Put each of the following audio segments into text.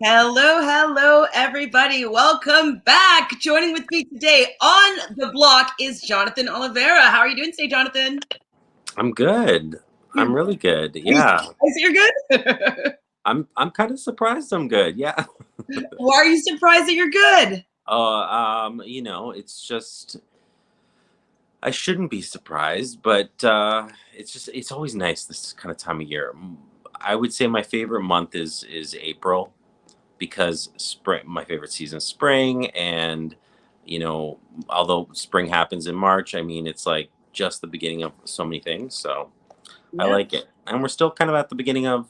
Hello, everybody. Welcome back. Joining with me today on the block is Jonathan Oliveira. How are you doing today, Jonathan? I'm good. I'm really good. Yeah. You're good? I'm kind of surprised I'm good. Yeah. Why are you surprised that you're good? It's just I shouldn't be surprised, but it's always nice this kind of time of year. I would say my favorite month is April because spring my favorite season is spring and although spring happens in March, I mean it's like just the beginning of so many things. So I Yeah. like it. And we're still kind of at the beginning of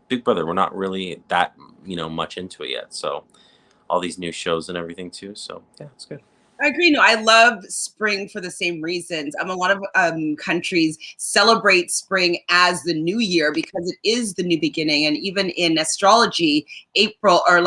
Big Brother. We're not really that, much into it yet. So all these new shows and everything too. So yeah, it's good. I agree. No, I love spring for the same reasons. A lot of countries celebrate spring as the new year because it is the new beginning. And even in astrology, April or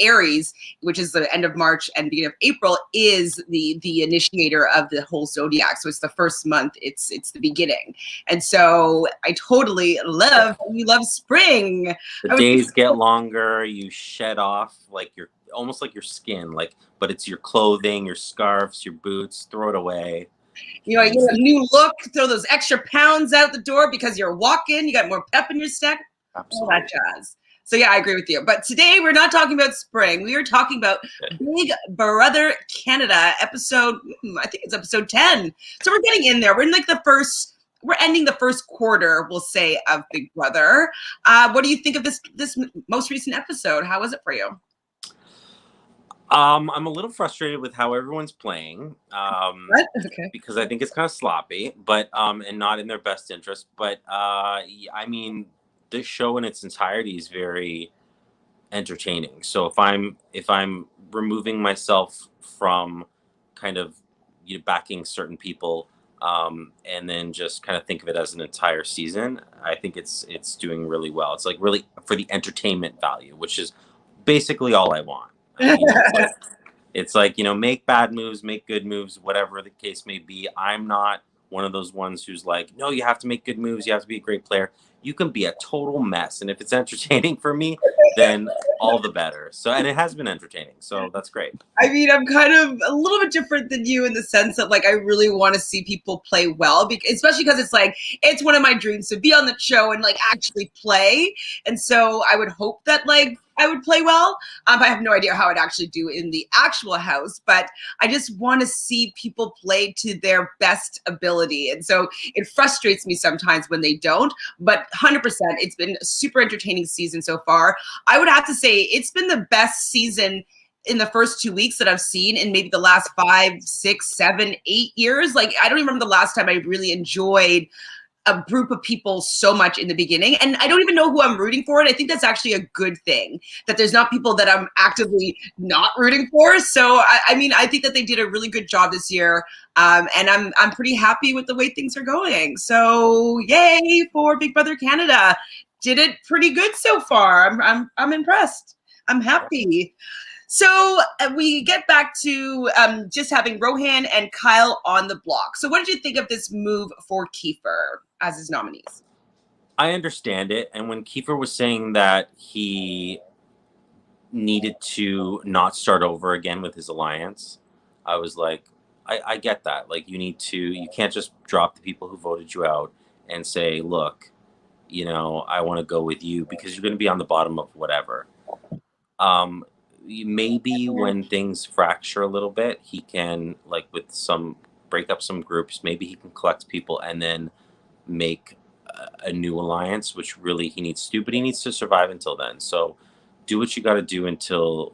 Aries, which is the end of March and beginning of April, is the initiator of the whole zodiac. So it's the first month. It's the beginning. And so I totally love you love spring. The days get longer. You shed off like your almost like your skin, but it's your clothing, your scarves, your boots. Throw it away. You get a new look, throw those extra pounds out the door because you're walking, you got more pep in your step, all that jazz. So yeah, I agree with you. But today we're not talking about spring. We are talking about Big Brother Canada episode, I think it's episode 10. So we're getting in there. We're in we're ending the first quarter, we'll say, of Big Brother. What do you think of this most recent episode? How was it for you? I'm a little frustrated with how everyone's playing. Okay. Because I think it's kind of sloppy, but and not in their best interest. But I mean, this show in its entirety is very entertaining. So if I'm removing myself from kind of backing certain people, and then just kind of think of it as an entire season, I think it's doing really well. It's like really for the entertainment value, which is basically all I want. It's like, make bad moves, make good moves, whatever the case may be. I'm not one of those ones who's like, no, you have to make good moves. You have to be a great player. You can be a total mess. And if it's entertaining for me, then all the better. So, and it has been entertaining. So that's great. I mean, I'm kind of a little bit different than you in the sense that I really want to see people play well, especially because it's one of my dreams to be on the show and actually play. And so I would hope that I would play well. I have no idea how I'd actually do in the actual house, but I just want to see people play to their best ability. And so it frustrates me sometimes when they don't, but 100%, it's been a super entertaining season so far. I would have to say it's been the best season in the first 2 weeks that I've seen in maybe the last 5, 6, 7, 8 years. I don't even remember the last time I really enjoyed a group of people so much in the beginning. And I don't even know who I'm rooting for. And I think that's actually a good thing, that there's not people that I'm actively not rooting for. So, I mean, I think that they did a really good job this year. And I'm pretty happy with the way things are going. So yay for Big Brother Canada. Did it pretty good so far. I'm impressed. I'm happy. So we get back to just having Rohan and Kyle on the block. So what did you think of this move for Kiefer as his nominees? I understand it. And when Kiefer was saying that he needed to not start over again with his alliance, I was like, I get that. Like, you can't just drop the people who voted you out and say, look, I want to go with you because you're going to be on the bottom of whatever. Maybe when things fracture a little bit, he can break up some groups. Maybe he can collect people and then make a new alliance, which really he needs to do. But he needs to survive until then. So do what you got to do until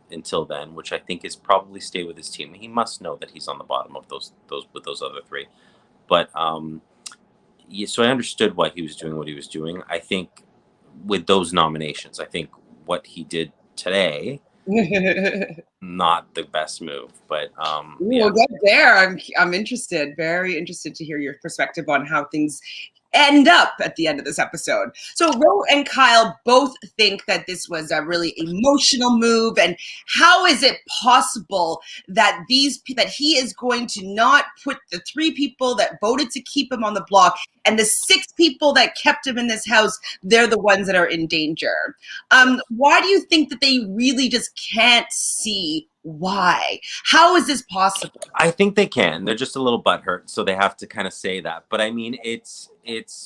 then, which I think is probably stay with his team. He must know that he's on the bottom of those with those other three. But yeah, so I understood why he was doing what he was doing. I think with those nominations, I think what he did today. Not the best move, but We'll get there. I'm interested, very interested to hear your perspective on how things end up at the end of this episode. So Ro and Kyle both think that this was a really emotional move, and how is it possible that he is going to not put the 3 people that voted to keep him on the block and the 6 people that kept him in this house, they're the ones that are in danger. Why do you think that they really just can't see why? How is this possible? I think they can. They're just a little butthurt, so they have to kind of say that. But I mean, it's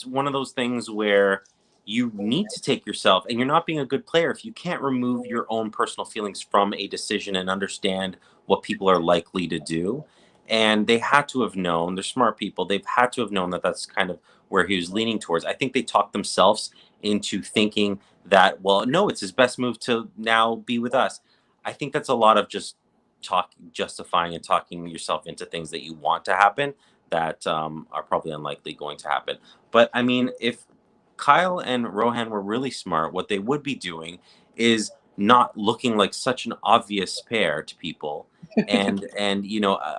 one of those things where you need to take yourself, and you're not being a good player if you can't remove your own personal feelings from a decision and understand what people are likely to do. And they had to have known. They're smart people. They've had to have known that that's kind of where he was leaning towards. I think they talked themselves into thinking that, well, no, it's his best move to now be with us. I think that's a lot of just justifying and talking yourself into things that you want to happen that are probably unlikely going to happen. But I mean, if Kyle and Rohan were really smart, what they would be doing is not looking like such an obvious pair to people. And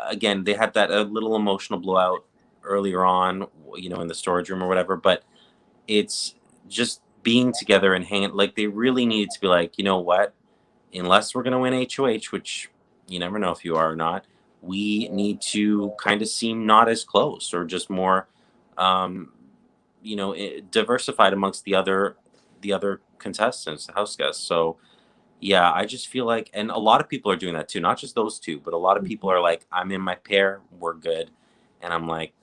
again, they had that a little emotional blowout earlier on, in the storage room or whatever. But it's just being together and hanging. Like they really needed to be like, you know what? Unless we're going to win HOH, which you never know if you are or not, we need to kind of seem not as close or just more, diversified amongst the other contestants, the house guests. So yeah, I just feel like, and a lot of people are doing that too, not just those two, but a lot of people are like, I'm in my pair, we're good, and I'm like,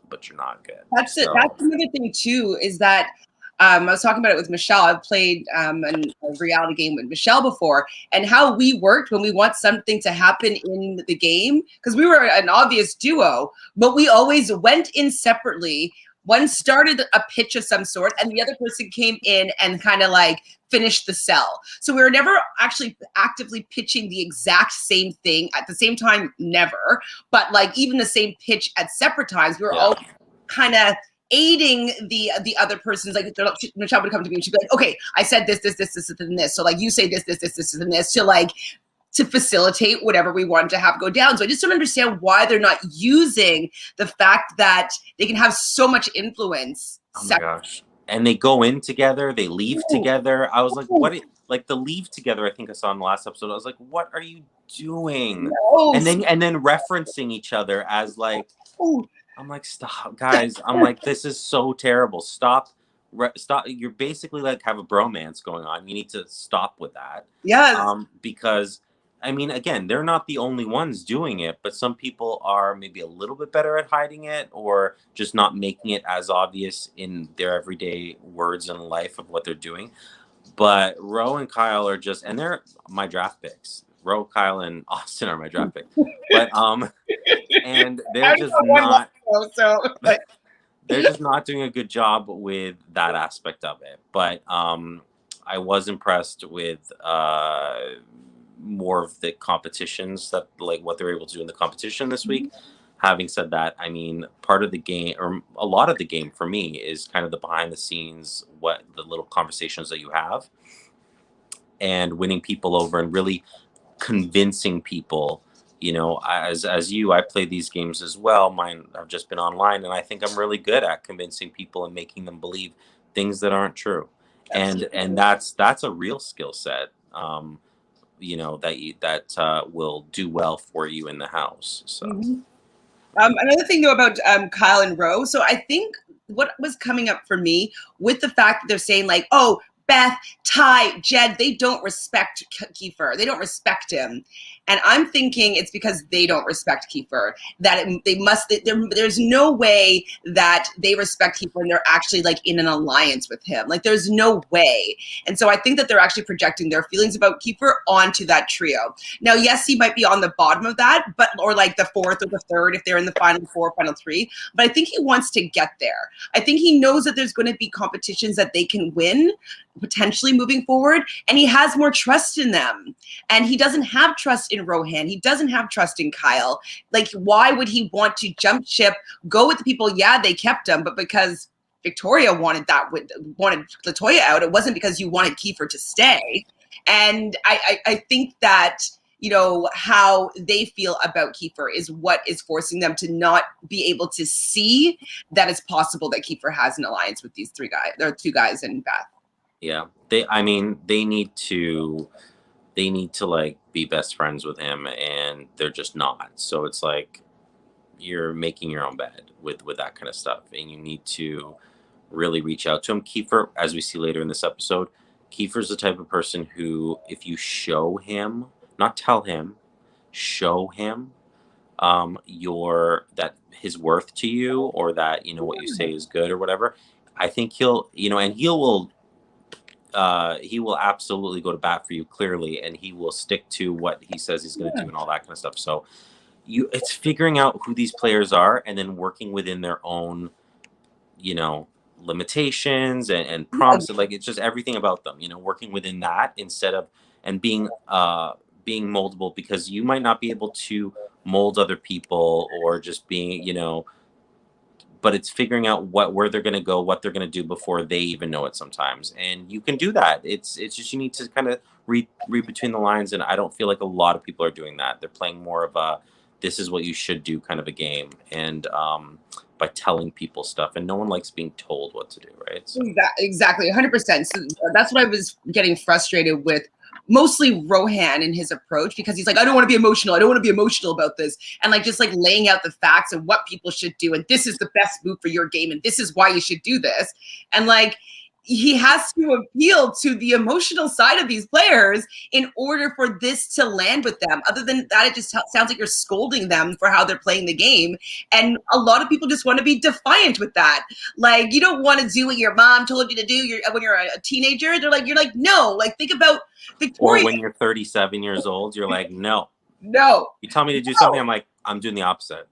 but you're not good. That's it. That's So another thing too, is that I was talking about it with Michelle. I've played a reality game with Michelle before, and how we worked when we want something to happen in the game, because we were an obvious duo, but we always went in separately. One started a pitch of some sort, and the other person came in and kind of like finished the sell. So we were never actually actively pitching the exact same thing at the same time, never. But like even the same pitch at separate times, we were all kind of aiding the other person's, like Michelle would come to me and she'd be like, okay, I said this, and this. So like you say this, and this, to facilitate whatever we wanted to have go down. So I just don't understand why they're not using the fact that they can have so much influence. oh my gosh. And they go in together, they leave together. I was like, like the leave together, I think I saw in the last episode. I was like, what are you doing? No. And then referencing each other as like, I'm like, stop, guys. I'm like, this is so terrible. Stop. Stop. You're basically like have a bromance going on. You need to stop with that. Yes. Because I mean, again, they're not the only ones doing it, but some people are maybe a little bit better at hiding it or just not making it as obvious in their everyday words and life of what they're doing. But Ro and Kyle are just, and they're my draft picks. Ro, Kyle, and Austin are my draft picks. But and they're just not. They're just not doing a good job with that aspect of it. But I was impressed with more of the competitions, that like what they're able to do in the competition this week. Having said that, I mean, part of the game, or a lot of the game for me, is kind of the behind the scenes, what the little conversations that you have, and winning people over and really convincing people. As I play these games as well. Mine have just been online, and I think I'm really good at convincing people and making them believe things that aren't true. And that's a real skill set. That will do well for you in the house. So another thing though about Kyle and Ro. So I think what was coming up for me with the fact that they're saying like, oh, Beth, Ty, Jed, they don't respect Kiefer. They don't respect him. And I'm thinking it's because they don't respect Kiefer. That there's no way that they respect Kiefer and they're actually like in an alliance with him. Like there's no way. And so I think that they're actually projecting their feelings about Kiefer onto that trio. Now, yes, he might be on the bottom of that, or like the fourth or the third if they're in the final four, final three. But I think he wants to get there. I think he knows that there's going to be competitions that they can win potentially moving forward, and he has more trust in them, and he doesn't have trust in Rohan. He doesn't have trust in Kyle. Like, why would he want to jump ship, go with the people? Yeah, they kept him, but because Victoria wanted Latoya out, it wasn't because you wanted Kiefer to stay. And I think that how they feel about Kiefer is what is forcing them to not be able to see that it's possible that Kiefer has an alliance with these three guys. There are two guys in Beth. Yeah, they need to like be best friends with him, and they're just not. So it's like you're making your own bed with that kind of stuff, and you need to really reach out to him. Kiefer, as we see later in this episode, Kiefer's the type of person who, if you show him, not tell him, show him your that his worth to you, or that what you say is good or whatever, I think he'll and he will absolutely go to bat for you, clearly, and he will stick to what he says he's going to do and all that kind of stuff. So it's figuring out who these players are and then working within their own limitations and prompts. Like, it's just everything about them, working within that, instead of and being moldable, because you might not be able to mold other people, or just being but it's figuring out where they're going to go, what they're going to do before they even know it sometimes. And you can do that. It's just, you need to kind of read between the lines. And I don't feel like a lot of people are doing that. They're playing more of a, this is what you should do kind of a game. And by telling people stuff, and no one likes being told what to do, right? So. Exactly, 100%. So that's what I was getting frustrated with. Mostly Rohan in his approach, because he's like, I don't want to be emotional. I don't want to be emotional about this. And like, just like laying out the facts of what people should do. And this is the best move for your game. And this is why you should do this. And like, he has to appeal to the emotional side of these players in order for this to land with them. Other than that, it just sounds like you're scolding them for how they're playing the game. And a lot of people just want to be defiant with that. Like, you don't want to do what your mom told you to do when you're a teenager. You're like, no. Like, think about Victoria. Or when you're 37 years old, you're like, no. No. You tell me to do something, I'm like, I'm doing the opposite.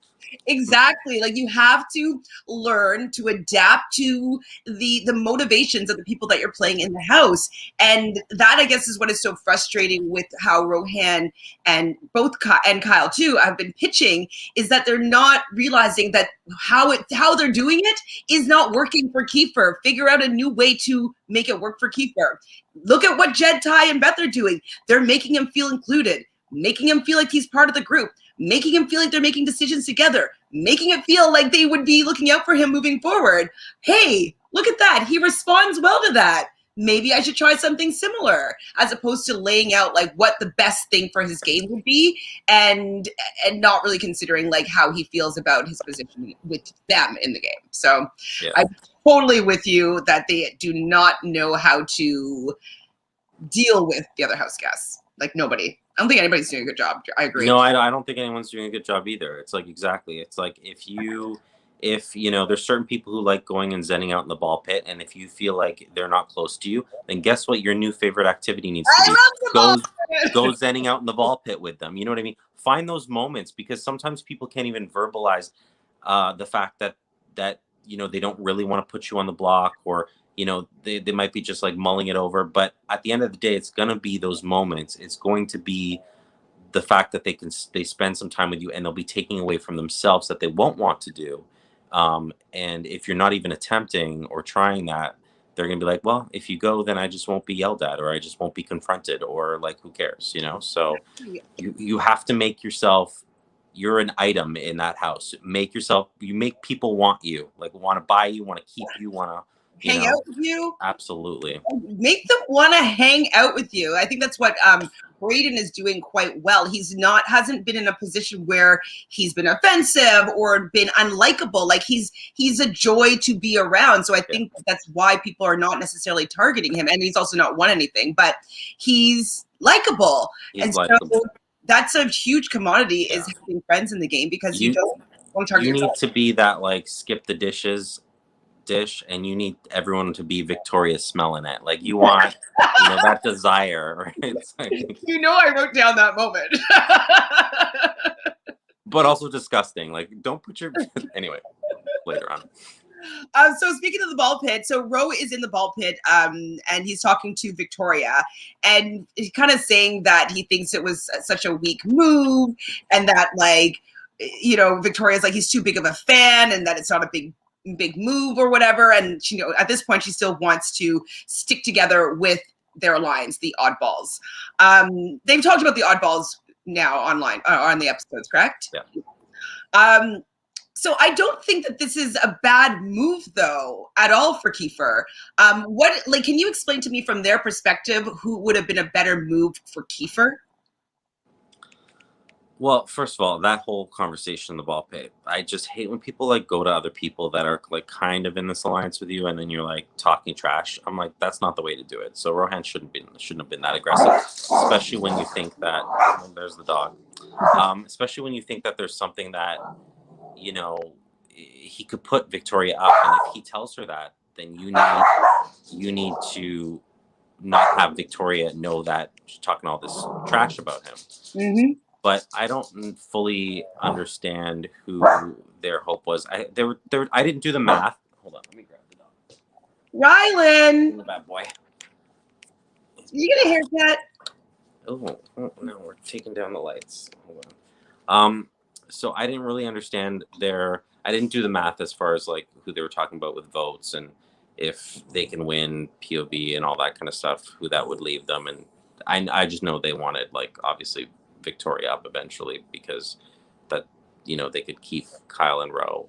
Exactly. Like, you have to learn to adapt to the motivations of the people that you're playing in the house. And that, I guess, is what is so frustrating with how Rohan and Kyle too have been pitching, is that they're not realizing that how they're doing it is not working for Kiefer. Figure out a new way to make it work for Kiefer. Look at what Jed, Ty, and Beth are doing. They're making him feel included, making him feel like he's part of the group, making him feel like they're making decisions together, making it feel like they would be looking out for him moving forward. Hey, look at that. He responds well to that. Maybe I should try something similar, as opposed to laying out like what the best thing for his game would be, and not really considering like how he feels about his position with them in the game. So yeah. I'm totally with you that they do not know how to deal with the other house guests. Like, nobody. I don't think anybody's doing a good job. I agree. No, I don't think anyone's doing a good job either. It's like, exactly. It's like, if there's certain people who like going and zenning out in the ball pit, and if you feel like they're not close to you, then guess what your new favorite activity needs to be? Go zenning out in the ball pit with them. You know what I mean? Find those moments, because sometimes people can't even verbalize the fact that they don't really want to put you on the block, or they might be just like mulling it over. But at the end of the day, it's going to be those moments. It's going to be the fact that they spend some time with you, and they'll be taking away from themselves that they won't want to do. And if you're not even attempting or trying that, they're going to be like, well, if you go, then I just won't be yelled at, or I just won't be confronted, or like, who cares, So you have to make yourself, you're an item in that house. You make people want you, like want to buy you, want to keep you, want to hang out with you. Absolutely. Make them want to hang out with you. I think that's what Braden is doing quite well. Hasn't been in a position where he's been offensive or been unlikable. Like, he's a joy to be around. So I think that's why people are not necessarily targeting him. And he's also not won anything, but he's likable. So that's a huge commodity, is having friends in the game, because you don't want to target yourself. You need to be that, like, skip the dishes dish, and you need everyone to be Victoria smelling it. Like, you want that desire, right? It's like, I wrote down that moment. But also disgusting. Like, don't put your anyway, later on. So speaking of the ball pit, so Ro is in the ball pit, and he's talking to Victoria, and he's kind of saying that he thinks it was such a weak move, and that, like, Victoria's like, he's too big of a fan, and that it's not a big move or whatever. And at this point, she still wants to stick together with their alliance, the Oddballs. They've talked about the Oddballs now online on the episodes, correct? Yeah. So I don't think that this is a bad move, though, at all for Kiefer. Can you explain to me from their perspective who would have been a better move for Kiefer? Well, first of all, that whole conversation in the ball pit, I just hate when people like go to other people that are like kind of in this alliance with you, and then you're like talking trash. I'm like, that's not the way to do it. So Rohan shouldn't have been that aggressive, especially when you think that oh, there's the dog. Especially when you think that there's something that you know he could put Victoria up, and if he tells her that, then you need to not have Victoria know that she's talking all this trash about him. Mm-hmm. But I don't fully understand who their hope was. I didn't do the math. Hold on, let me grab the dog. Rylan, The bad boy. you get a haircut? Oh no, we're taking down the lights. Hold on. So I didn't really understand I didn't do the math as far as like who they were talking about with votes and if they can win POV and all that kind of stuff, who that would leave them. And I just know they wanted like obviously Victoria up eventually because that they could keep Kyle and Roe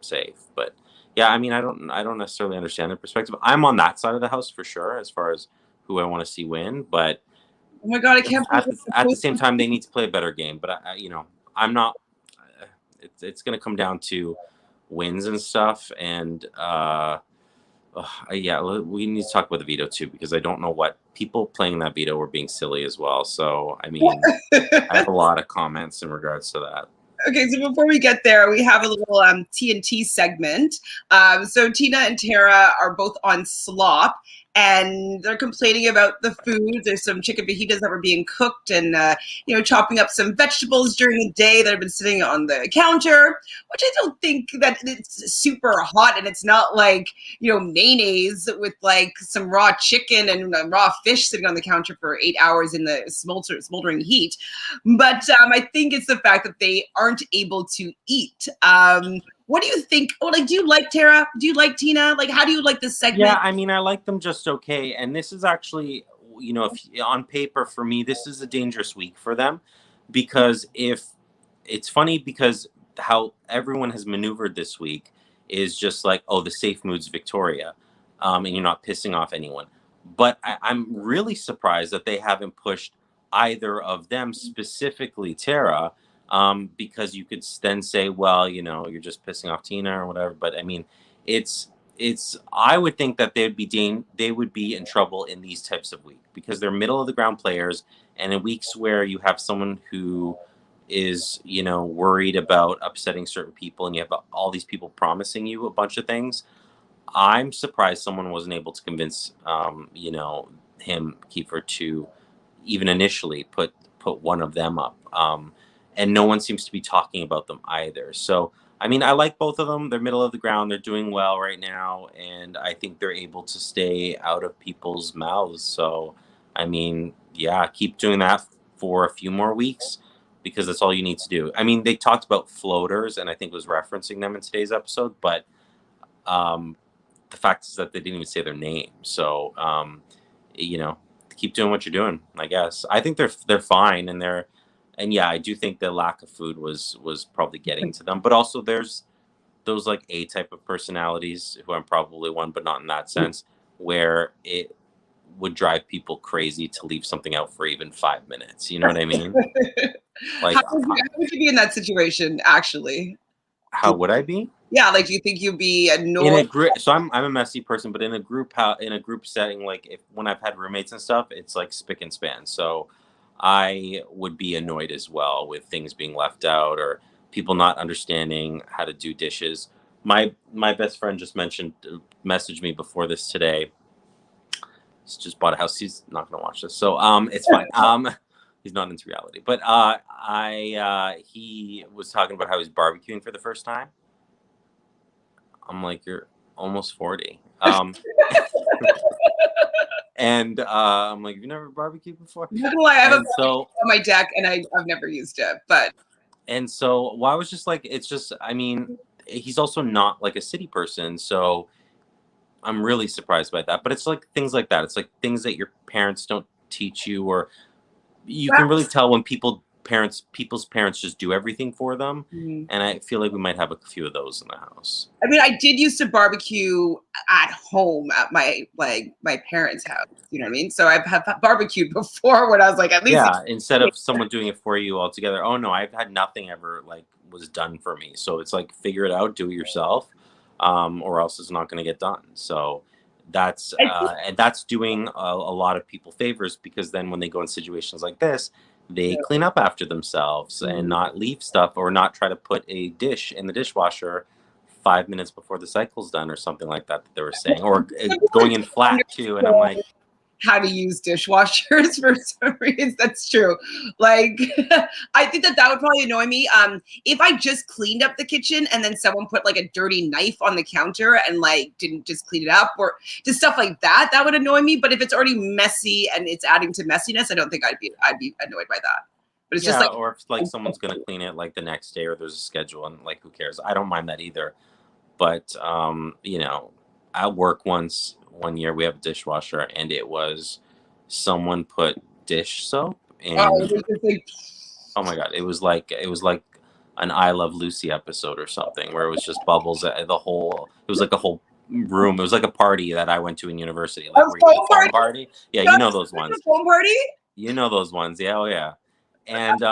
safe. But yeah, I mean I don't necessarily understand their perspective. I'm on that side of the house for sure as far as who I want to see win, but Oh my god, I can't believe at the same time they need to play a better game. But I'm not. It's going to come down to wins and stuff, and yeah, we need to talk about the veto too because I don't know what people playing that veto were being silly as well. So I mean, I have a lot of comments in regards to that. Okay, so before we get there, we have a little TNT segment. So Tina and Tara are both on slop, and they're complaining about the food. There's some chicken fajitas that were being cooked, and chopping up some vegetables during the day that have been sitting on the counter, which I don't think that it's super hot, and it's not like mayonnaise with like some raw chicken and raw fish sitting on the counter for 8 hours in the smoldering heat. But I think it's the fact that they aren't able to eat. What do you think? Oh, like, do you like Tara? Do you like Tina? Like, how do you like this segment? Yeah, I mean, I like them just okay. And this is actually, if on paper for me, this is a dangerous week for them because if it's funny because how everyone has maneuvered this week is just like, oh, the safe mood's Victoria, and you're not pissing off anyone. But I'm really surprised that they haven't pushed either of them, specifically Tara, because you could then say, well, you're just pissing off Tina or whatever. But I mean, it's I would think that they would be in trouble in these types of weeks because they're middle of the ground players, and in weeks where you have someone who is worried about upsetting certain people and you have all these people promising you a bunch of things. I'm surprised someone wasn't able to convince him Kiefer to even initially put one of them up, and no one seems to be talking about them either. So I mean, I like both of them. They're middle of the ground. They're doing well right now, and I think they're able to stay out of people's mouths. So I mean, yeah, keep doing that for a few more weeks because that's all you need to do. I mean, they talked about floaters, and I think was referencing them in today's episode, but the fact is that they didn't even say their name. So keep doing what you're doing. I guess I think they're fine, and yeah, I do think the lack of food was probably getting to them. But also, there's those like A type of personalities who I'm probably one, but not in that sense, where it would drive people crazy to leave something out for even 5 minutes. You know what I mean? Like, How would you be in that situation, actually? how would I be? Yeah, like, do you think you'd be In annoyed? a group, so I'm a messy person, but in a group setting, like when I've had roommates and stuff, it's like spick and span. So I would be annoyed as well with things being left out or people not understanding how to do dishes. My best friend just messaged me before this today. He's just bought a house. He's not going to watch this, so it's fine. He's not into reality, but he was talking about how he's barbecuing for the first time. I'm like, you're almost 40. And I'm like, have you never barbecued before? I'm not gonna lie, I have a And so on my deck, and I've never used it, but and so well, I was just like, it's just, I mean, he's also not like a city person, so I'm really surprised by that. But it's like things like that. It's like things that your parents don't teach you, or you can really tell when people people's parents just do everything for them. Mhm. And I feel like we might have a few of those in the house. I mean, I did used to barbecue at home at my parents' house. You know what I mean? So I've had barbecued before when I was like at least. Yeah, instead of someone doing it for you altogether. Oh no, I've had nothing ever like was done for me. So it's like figure it out, do it yourself, or else it's not going to get done. So that's I think, and that's doing a lot of people favors, because then when they go in situations like this, they clean up after themselves and mm, not leave stuff, or not try to put a dish in the dishwasher 5 minutes before the cycle's done, or something like that they were saying, or some people going in don't flat too. And I'm like, understand how to use dishwashers for some reason. That's true. Like, I think that would probably annoy me. If I just cleaned up the kitchen and then someone put like a dirty knife on the counter and like didn't just clean it up, or just stuff like that, that would annoy me. But if it's already messy and it's adding to messiness, I don't think I'd be annoyed by that. But it's just yeah, like, or if like someone's gonna clean it like the next day, or there's a schedule, and like who cares? I don't mind that either. But at work one year we have a dishwasher, and it was someone put dish soap in. it's just like, Oh my god, it was like an I Love Lucy episode or something, where it was just bubbles at the whole. It was like a whole room. It was like a party that I went to in university, a like where you have foam a foam party? party. Yeah, you Not know a those ones. foam party? You know those ones. Yeah, oh yeah. And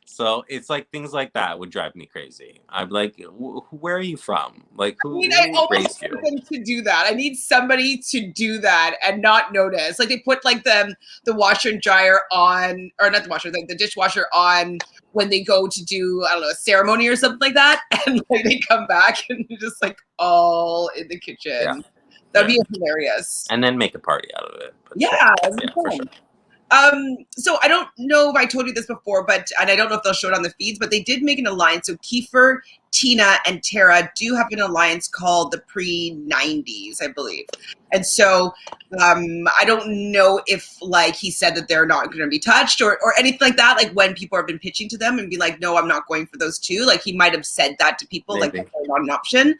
so it's like things like that would drive me crazy. I'm like, where are you from? Like, I mean, I who almost raised you? want them to do that. I need somebody to do that and not notice. Like they put like the washer and dryer on, or not the washer, like the dishwasher on when they go to do, I don't know, a ceremony or something like that, and like they come back and they're just like all in the Yeah, kitchen. That'd yeah. be hilarious. And then make a party out of it. But sure, Yeah, it'd be yeah, for sure. fun. So I don't know if I told you this before, and I don't know if they'll show it on the feeds, but they did make an alliance. So Kiefer, Tina, and Tara do have an alliance called the Pre-90s, I believe. And so I don't know if like he said that they're not going to be touched or anything like that. Like when people have been pitching to them and be like, no, I'm not going for those two. Like he might have said that to people, like Maybe. they're not an option,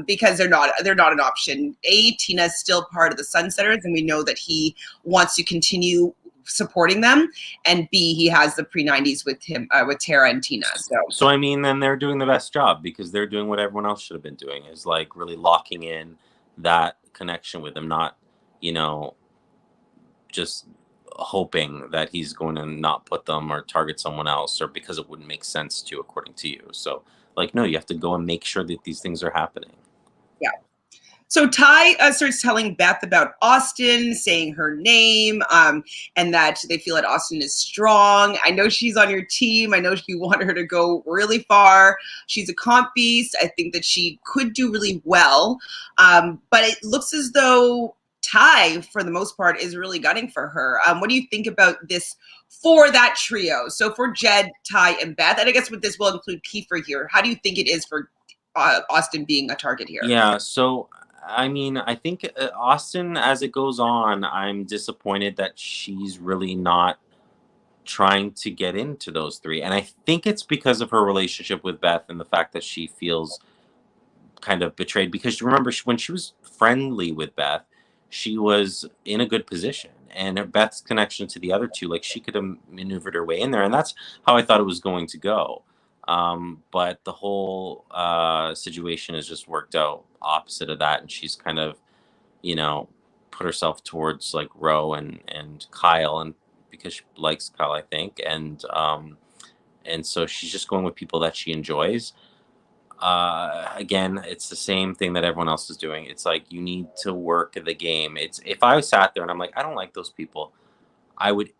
because they're not an option. Tina's still part of the Sunsetters, and we know that he wants to continue supporting them, and B, he has the Pre-90s with him, with Tara and Tina. So I mean, then they're doing the best job, because they're doing what everyone else should have been doing, is like really locking in that connection with him, not just hoping that he's going to not put them or target someone else, or because it wouldn't make sense to, according to you. So like, no, you have to go and make sure that these things are happening. Yeah. So Ty starts telling Beth about Austin, saying her name, and that they feel that Austin is strong. I know she's on your team. I know you want her to go really far. She's a comp beast. I think that she could do really well. But it looks as though Ty, for the most part, is really gunning for her. What do you think about this for that trio? So for Jed, Ty, and Beth, and I guess with this will include Kiefer here. How do you think it is for Austin being a target here? Yeah, so I mean, I think Austin, as it goes on, I'm disappointed that she's really not trying to get into those three. And I think it's because of her relationship with Beth, and the fact that she feels kind of betrayed. Because you remember, when she was friendly with Beth, she was in a good position. And Beth's connection to the other two, like she could have maneuvered her way in there. And that's how I thought it was going to go. But the whole situation has just worked out opposite of that. And she's kind of, put herself towards like Ro and Kyle, and because she likes Kyle, I think. And so she's just going with people that she enjoys. Again, it's the same thing that everyone else is doing. It's like, you need to work the game. It's, if I sat there and I'm like, I don't like those people, I would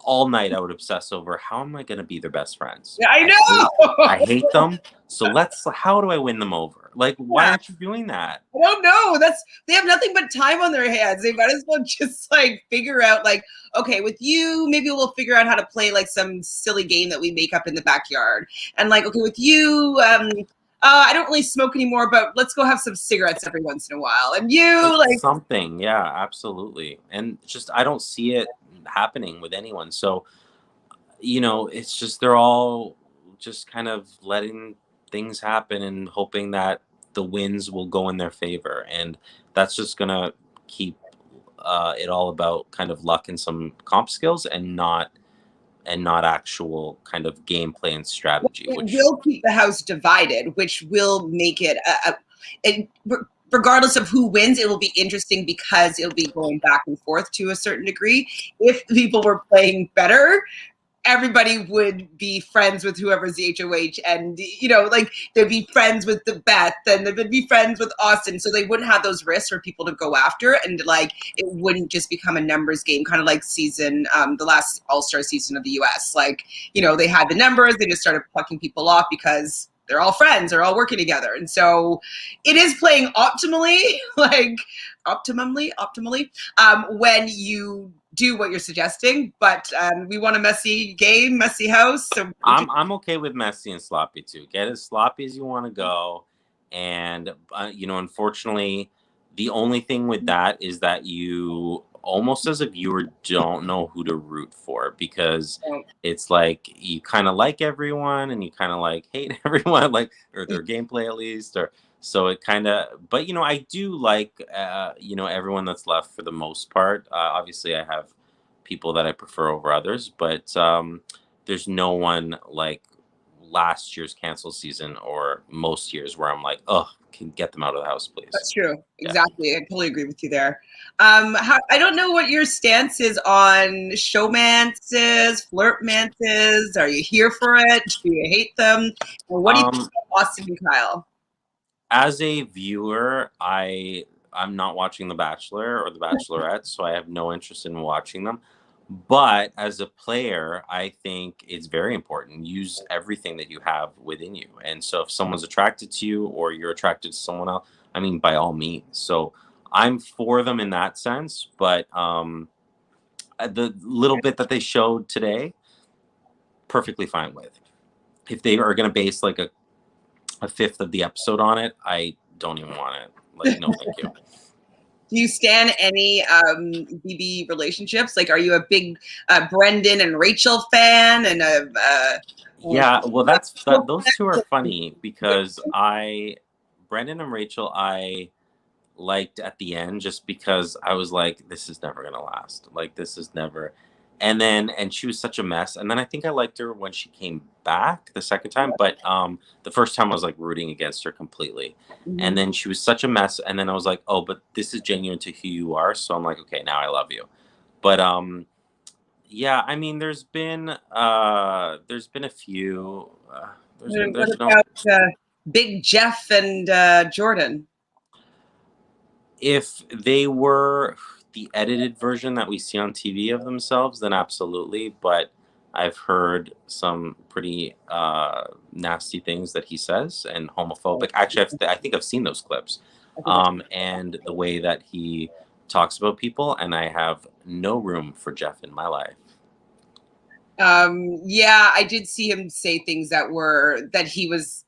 all night I would obsess over, how am I going to be their best friends? Yeah, I know. I hate them. So how do I win them over? Like, why aren't you doing that? I don't know. They have nothing but time on their hands. They might as well just like figure out like, okay, with you, maybe we'll figure out how to play like some silly game that we make up in the backyard. And like, okay, with you, I don't really smoke anymore, but let's go have some cigarettes every once in a while. And you like something, yeah, absolutely. And just, I don't see it happening with anyone. So, it's just, they're all just kind of letting things happen and hoping that the wins will go in their favor. And that's just going to keep it all about kind of luck and some comp skills, and not and not actual kind of gameplay and strategy. It Which will keep the house divided, which will make it regardless of who wins, it will be interesting because it'll be going back and forth to a certain degree. If people were playing better, everybody would be friends with whoever's the HOH, and like they'd be friends with the Beth, and they'd be friends with Austin, so they wouldn't have those risks for people to go after, and like it wouldn't just become a numbers game, kind of like the last All-Star season of the US. Like, they had the numbers, they just started plucking people off because they're all friends, they're all working together, and so it is playing optimally, like optimally, when you do what you're suggesting, but we want a messy game, messy house. So I'm okay with messy and sloppy too. Get as sloppy as you want to go, and unfortunately, the only thing with that is that you almost as a viewer don't know who to root for, because it's like you kind of like everyone and you kind of like hate everyone, like, or their gameplay at least, or so it kind of. But I do like everyone that's left for the most part. Obviously, I have people that I prefer over others, but there's no one like last year's cancel season or most years where I'm like, oh, can get them out of the house, please. That's true. Exactly. Yeah. I totally agree with you there. I don't know what your stance is on showmances, flirtmances. Are you here for it? Do you hate them? Or what do you think about Austin and Kyle? As a viewer, I'm not watching The Bachelor or The Bachelorette, so I have no interest in watching them. But as a player, I think it's very important. Use everything that you have within you. And so if someone's attracted to you or you're attracted to someone else, I mean, by all means. So I'm for them in that sense. But the little bit that they showed today, perfectly fine with. If they are going to base like a fifth of the episode on it, I don't even want it. Like, no, thank you. Do you stand any BB relationships? Like, are you a big Brendan and Rachel fan? And yeah, well, those two are funny because Brendan and Rachel, I liked at the end just because I was like, this is never gonna last. Like, this is never. And she was such a mess. And then I think I liked her when she came back the second time, but the first time I was like rooting against her completely. And then she was such a mess. And then I was like, oh, but this is genuine to who you are. So I'm like, okay, now I love you. But yeah, I mean, there's been a few. What about Big Jeff and Jordan? If they were the edited version that we see on TV of themselves, then absolutely. But I've heard some pretty nasty things that he says and homophobic. Actually, I think I've seen those clips, and the way that he talks about people, and I have no room for Jeff in my life. Yeah, I did see him say things that he was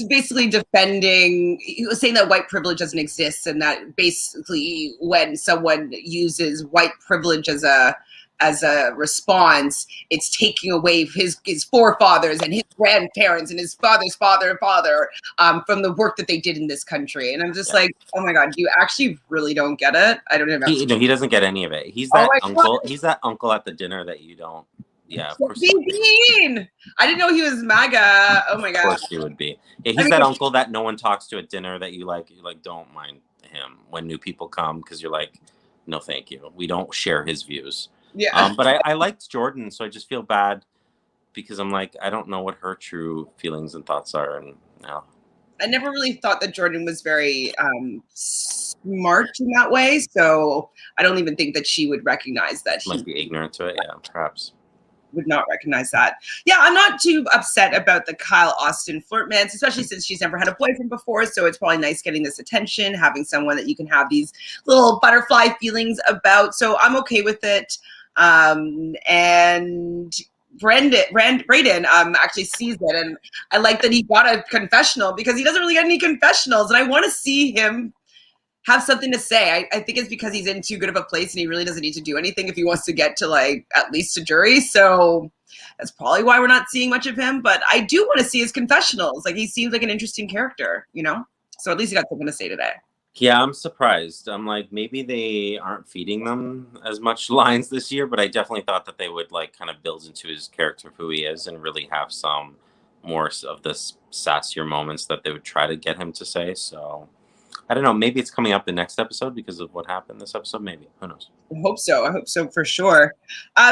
basically defending. He was saying that white privilege doesn't exist, and that basically when someone uses white privilege as a response, it's taking away his forefathers and his grandparents and his father's father from the work that they did in this country. And I'm just like, oh my God, you actually really don't get it. I don't know. He doesn't get any of it. He's that uncle. God. He's that uncle at the dinner that you don't. Yeah, of course. Bean. I didn't know he was MAGA. Oh my God. Of course he would be. Yeah, he's that uncle that no one talks to at dinner that you like don't mind him when new people come because you're like, no, thank you. We don't share his views. Yeah. But I liked Jordan, so I just feel bad because I'm like, I don't know what her true feelings and thoughts are, and now. I never really thought that Jordan was very smart in that way, so I don't even think that she would recognize that. Might be ignorant to it, yeah, perhaps. Would not recognize that. Yeah, I'm not too upset about the Kyle Austin flirtmance, especially since she's never had a boyfriend before, so it's probably nice getting this attention, having someone that you can have these little butterfly feelings about, so I'm okay with it. And Braden actually sees it, and I like that he got a confessional because he doesn't really get any confessionals, and I want to see him have something to say. I think it's because he's in too good of a place and he really doesn't need to do anything if he wants to get to like at least a jury. So that's probably why we're not seeing much of him. But I do want to see his confessionals. Like, he seems like an interesting character, So at least he got something to say today. Yeah, I'm surprised. I'm like, maybe they aren't feeding them as much lines this year, but I definitely thought that they would like kind of build into his character of who he is and really have some more of this sassier moments that they would try to get him to say. So I don't know. Maybe it's coming up the next episode because of what happened this episode. Maybe. Who knows? I hope so. I hope so for sure.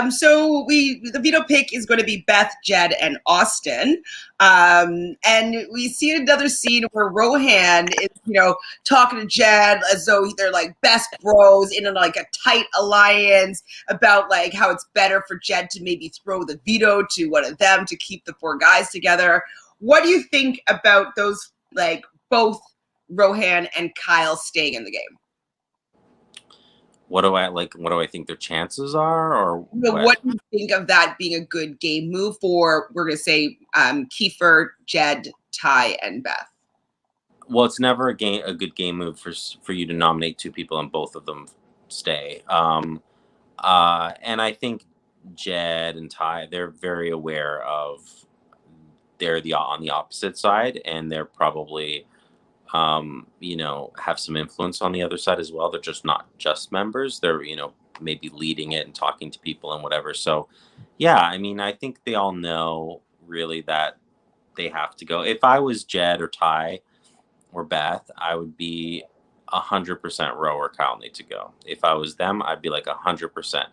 So the veto pick is going to be Beth, Jed, and Austin. And we see another scene where Rohan is, talking to Jed as though they're like best bros in like a tight alliance about like how it's better for Jed to maybe throw the veto to one of them to keep the four guys together. What do you think about those, like both Rohan and Kyle staying in the game? What do I like? What do I think their chances are, or what? What do you think of that being a good game move for, we're going to say, Kiefer, Jed, Ty, and Beth? Well, it's never a good game move for you to nominate two people and both of them stay. And I think Jed and Ty, they're very aware of they're on the opposite side, and they're probably have some influence on the other side as well. They're just not just members. They're maybe leading it and talking to people and whatever. So yeah, I mean, I think they all know really that they have to go. If I was Jed or Ty or Beth, I would be 100% Roe or Kyle need to go. If I was them, I'd be like 100%.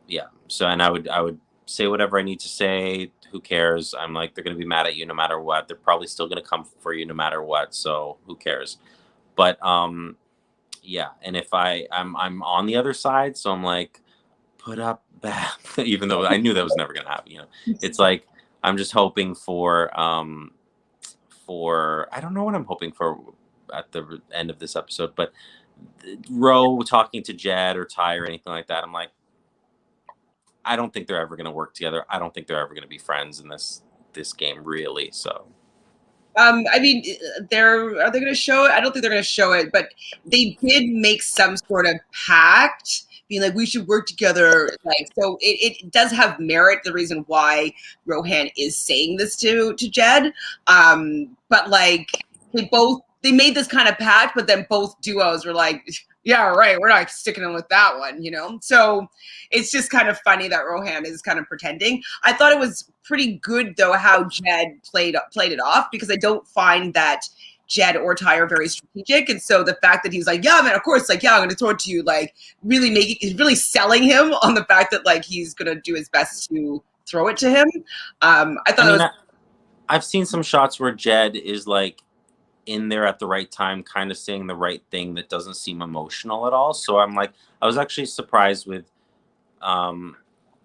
Yeah. So, and I would say whatever I need to say. Who cares? I'm like, they're going to be mad at you no matter what. They're probably still going to come for you no matter what. So who cares? But yeah. And if I'm on the other side, so I'm like, put up Beth, even though I knew that was never going to happen. It's like I'm just hoping for I don't know what I'm hoping for at the end of this episode, but Roe talking to Jed or Ty or anything like that. I'm like, I don't think they're ever going to work together. I don't think they're ever going to be friends in this game, really. So I mean, are they going to show it? I don't think they're going to show it, but they did make some sort of pact, being like, we should work together. Like, so it does have merit. The reason why Rohan is saying this to Jed, but like they made this kind of pact, but then both duos were like, yeah, right, we're not sticking in with that one, So it's just kind of funny that Rohan is kind of pretending. I thought it was pretty good though how Jed played it off, because I don't find that Jed or Ty are very strategic, and so the fact that he's like, yeah, man, of course, like, yeah, I'm gonna throw it to you, like, really selling him on the fact that like he's gonna do his best to throw it to him. I've seen some shots where Jed is like in there at the right time, kind of saying the right thing that doesn't seem emotional at all. So I'm like, I was actually surprised with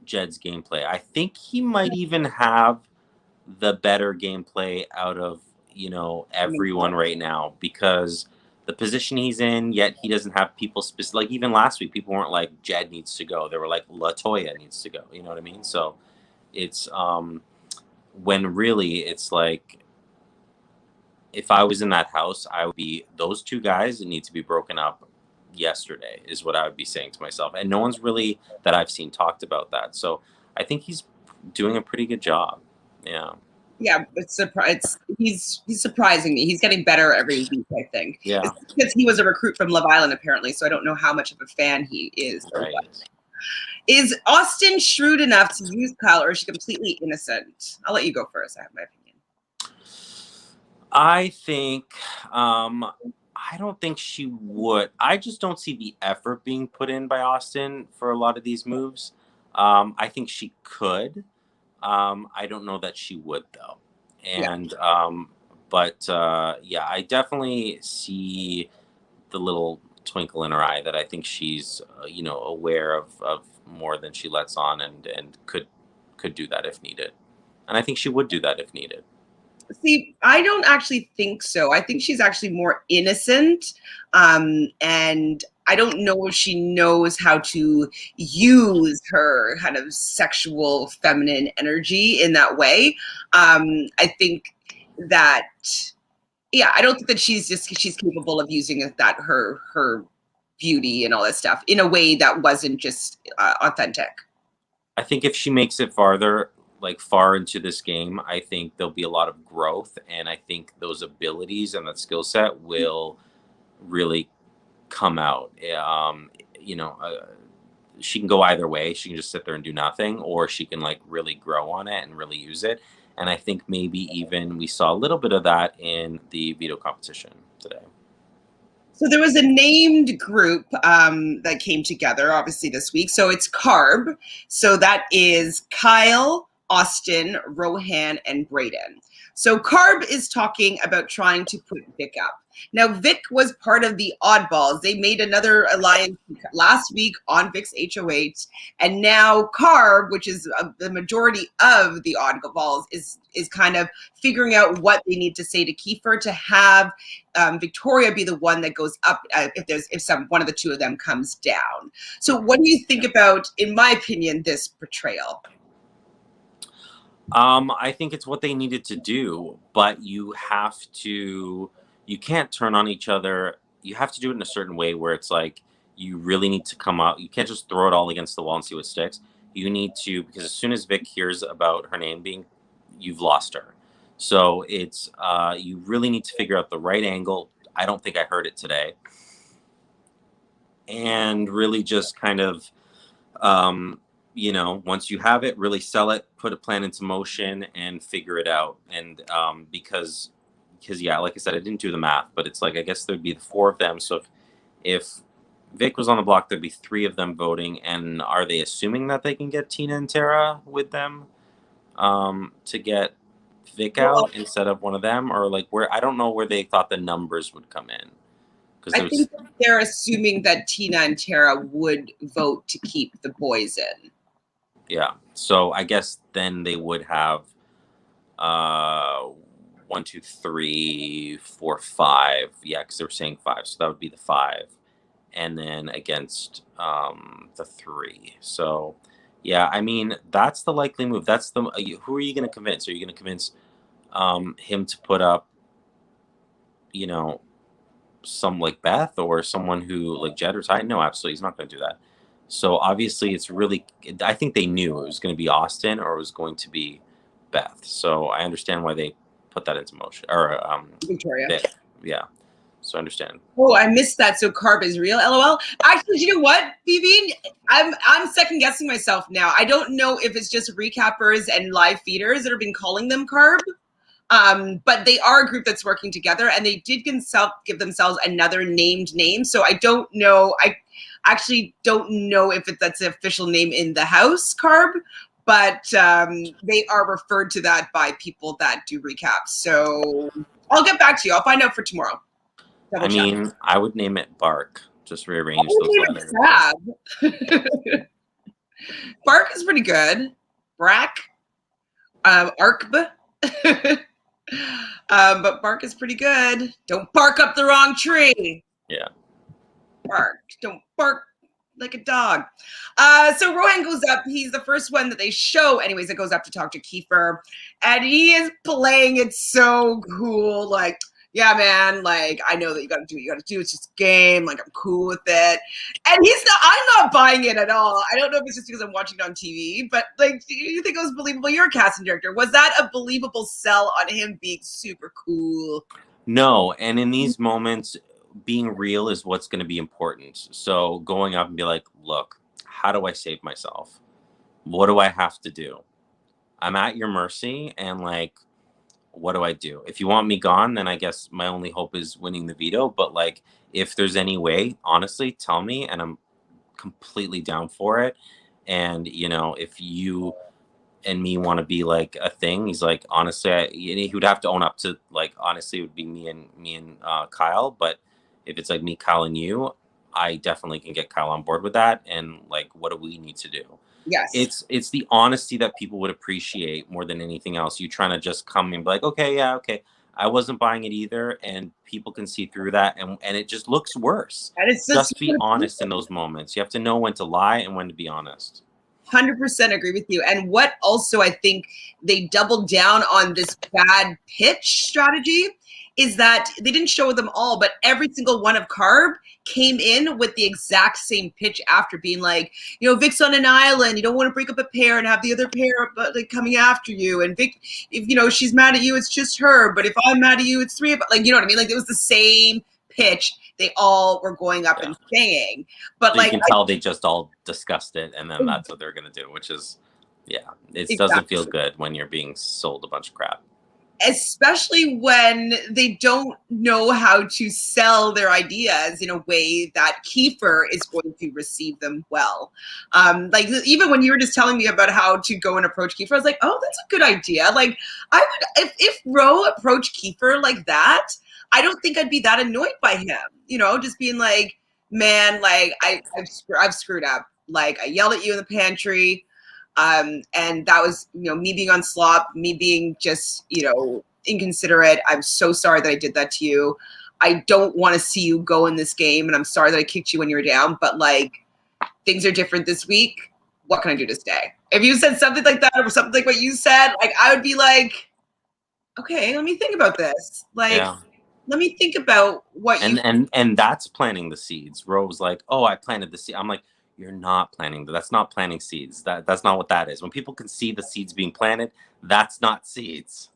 Jed's gameplay. I think he might even have the better gameplay out of everyone right now, because the position he's in, yet he doesn't have people like even last week people weren't like Jed needs to go, they were like LaToya needs to go, you know what I mean? So it's when really it's like, if I was in that house, I would be, those two guys need to be broken up yesterday, is what I would be saying to myself. And no one's really that I've seen talked about that. So I think he's doing a pretty good job. Yeah. Yeah, he's surprising me. He's getting better every week, I think. Yeah. It's because he was a recruit from Love Island, apparently, so I don't know how much of a fan he is. Right. Is Austin shrewd enough to use Kyle, or is she completely innocent? I'll let you go first. I have my opinion. I think I don't think she would. I just don't see the effort being put in by Austin for a lot of these moves. I think she could. I don't know that she would though. And yeah, I definitely see the little twinkle in her eye that I think she's aware of more than she lets on, and could do that if needed. And I think she would do that if needed. See, I don't actually think so. I think she's actually more innocent. And I don't know if she knows how to use her kind of sexual feminine energy in that way. I think that, yeah, I don't think that she's capable of using that, her beauty and all that stuff in a way that wasn't just authentic. I think if she makes it farther, like far into this game, I think there'll be a lot of growth, and I think those abilities and that skill set will really come out. She can go either way. She can just sit there and do nothing, or she can like really grow on it and really use it. And I think maybe even we saw a little bit of that in the veto competition today. So there was a named group that came together, obviously, this week. So it's CARB. So that is Kyle, Austin, Rohan, and Brayden. So CARB is talking about trying to put Vic up. Now, Vic was part of the Oddballs. They made another alliance last week on Vic's HOH. And now CARB, which is the majority of the Oddballs, is kind of figuring out what they need to say to Kiefer to have Victoria be the one that goes up if one of the two of them comes down. So what do you think about, in my opinion, this portrayal? I think it's what they needed to do, but you can't turn on each other. You have to do it in a certain way where it's like, you really need to come out. You can't just throw it all against the wall and see what sticks. You need to, because as soon as Vic hears about her name you've lost her. So it's, you really need to figure out the right angle. I don't think I heard it today. And really just kind of, once you have it, really sell it, put a plan into motion, and figure it out. And because yeah, like I said, I didn't do the math, but it's like, I guess there'd be the four of them. So if Vic was on the block, there'd be three of them voting. And are they assuming that they can get Tina and Tara with them to get Vic out instead of one of them? Or like, where, I don't know where they thought the numbers would come in. I think they're assuming that Tina and Tara would vote to keep the boys in. Yeah. So I guess then they would have 1, 2, 3, 4, 5. Yeah, because they were saying 5. So that would be the 5. And then against the 3. So yeah, I mean, that's the likely move. That's the who are you going to convince? Are you going to convince him to put up, some like Beth or someone who like Jed or Ty? No, absolutely, he's not going to do that. So obviously, it's really, I think they knew it was going to be Austin or it was going to be Beth. So I understand why they put that into motion. Or Victoria. Yeah. So I understand. Oh, I missed that. So CARB is real, LOL. Actually, you know what, BB? I'm second guessing myself now. I don't know if it's just recappers and live feeders that have been calling them CARB. But they are a group that's working together, and they did give themselves another named name. So I don't know. I actually don't know if that's the official name in the house, CARB, but they are referred to that by people that do recaps. So I'll get back to you. I'll find out for tomorrow. I mean, I would name it Bark. Just rearrange those letters. Bark is pretty good. Brack, Arkb. But Bark is pretty good. Don't bark up the wrong tree. Yeah. Bark. Don't bark like a dog. So Rohan goes up. He's the first one that they show, anyways, that goes up to talk to Kiefer. And he is playing it so cool. Like, yeah, man, like, I know that you got to do what you got to do. It's just a game. Like, I'm cool with it. And I'm not buying it at all. I don't know if it's just because I'm watching it on TV, but like, do you think it was believable? You're a casting director. Was that a believable sell on him being super cool? No. And in these moments, being real is what's going to be important. So going up and be like, look, how do I save myself? What do I have to do? I'm at your mercy. And like, what do I do? If you want me gone, then I guess my only hope is winning the veto. But like, if there's any way, honestly, tell me, and I'm completely down for it. And if you and me want to be like a thing, he's like, honestly, he would have to own up to, like, honestly, it would be me and Kyle. But if it's like me, Kyle, and you, I definitely can get Kyle on board with that. And like, what do we need to do? Yes. It's the honesty that people would appreciate more than anything else. You trying to just come and be like, okay, yeah, okay, I wasn't buying it either, and people can see through that, and it just looks worse. And it's just be honest in those moments. You have to know when to lie and when to be honest. 100% agree with you. And what also I think they doubled down on this bad pitch strategy is that they didn't show them all, but every single one of CARB came in with the exact same pitch after being like, Vic's on an island. You don't want to break up a pair and have the other pair like coming after you. And Vic, if she's mad at you, it's just her. But if I'm mad at you, it's three of us. Like, you know what I mean? Like, it was the same pitch, they all were going up and saying. But so like, you can tell they just all discussed it, and then that's what they're going to do, which is, it doesn't feel good when you're being sold a bunch of crap. Especially when they don't know how to sell their ideas in a way that Kiefer is going to receive them well. Like, even when you were just telling me about how to go and approach Kiefer, I was like, oh, that's a good idea. Like, I would, if Ro approached Kiefer like that, I don't think I'd be that annoyed by him. You know, just being like, man, like, I've screwed up. Like, I yelled at you in the pantry. And that was, me being on slop, me being just, inconsiderate. I'm so sorry that I did that to you. I don't want to see you go in this game, and I'm sorry that I kicked you when you were down, but like, things are different this week. What can I do to stay? If you said something like that or something like what you said, like, I would be like, okay, let me think about this. Like, let me think about what you... And that's planting the seeds. Ro's like, oh, I planted the seed. I'm like, you're not planting. That's not planting seeds. That's not what that is. When people can see the seeds being planted, that's not seeds.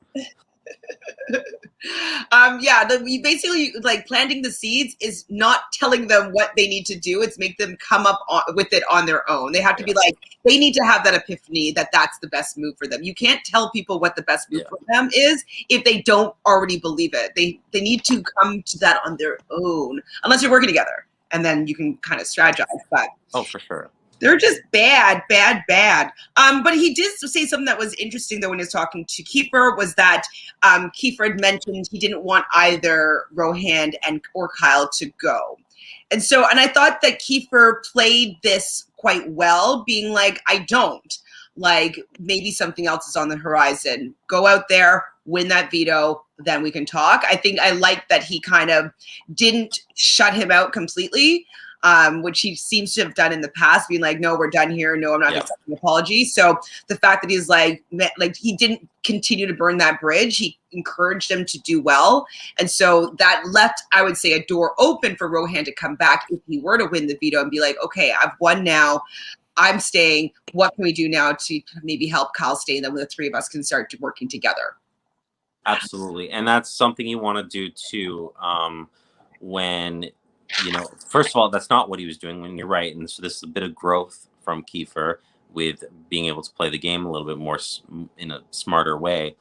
We basically, like, planting the seeds is not telling them what they need to do. It's make them come up with it on their own. They have to be like, they need to have that epiphany that that's the best move for them. You can't tell people what the best move for them is if they don't already believe it. They need to come to that on their own, unless you're working together, and then you can kind of strategize. But for sure. They're just bad. But he did say something that was interesting, though, when he was talking to Kiefer, was that Kiefer had mentioned he didn't want either Rohan or Kyle to go. And I thought that Kiefer played this quite well, being like, I don't. Like, maybe something else is on the horizon. Go out there, win that veto, then we can talk. I think I like that he kind of didn't shut him out completely. Which he seems to have done in the past, being like, no, we're done here. No, I'm not accepting an apology. So the fact that he's like he didn't continue to burn that bridge, he encouraged him to do well. And so that left, I would say, a door open for Rohan to come back if he were to win the veto and be like, okay, I've won now. I'm staying. What can we do now to maybe help Kyle stay? And then the three of us can start working together. Absolutely. And that's something you want to do too. When, first of all, that's not what he was doing when you're right. And so this is a bit of growth from Kiefer with being able to play the game a little bit more in a smarter way.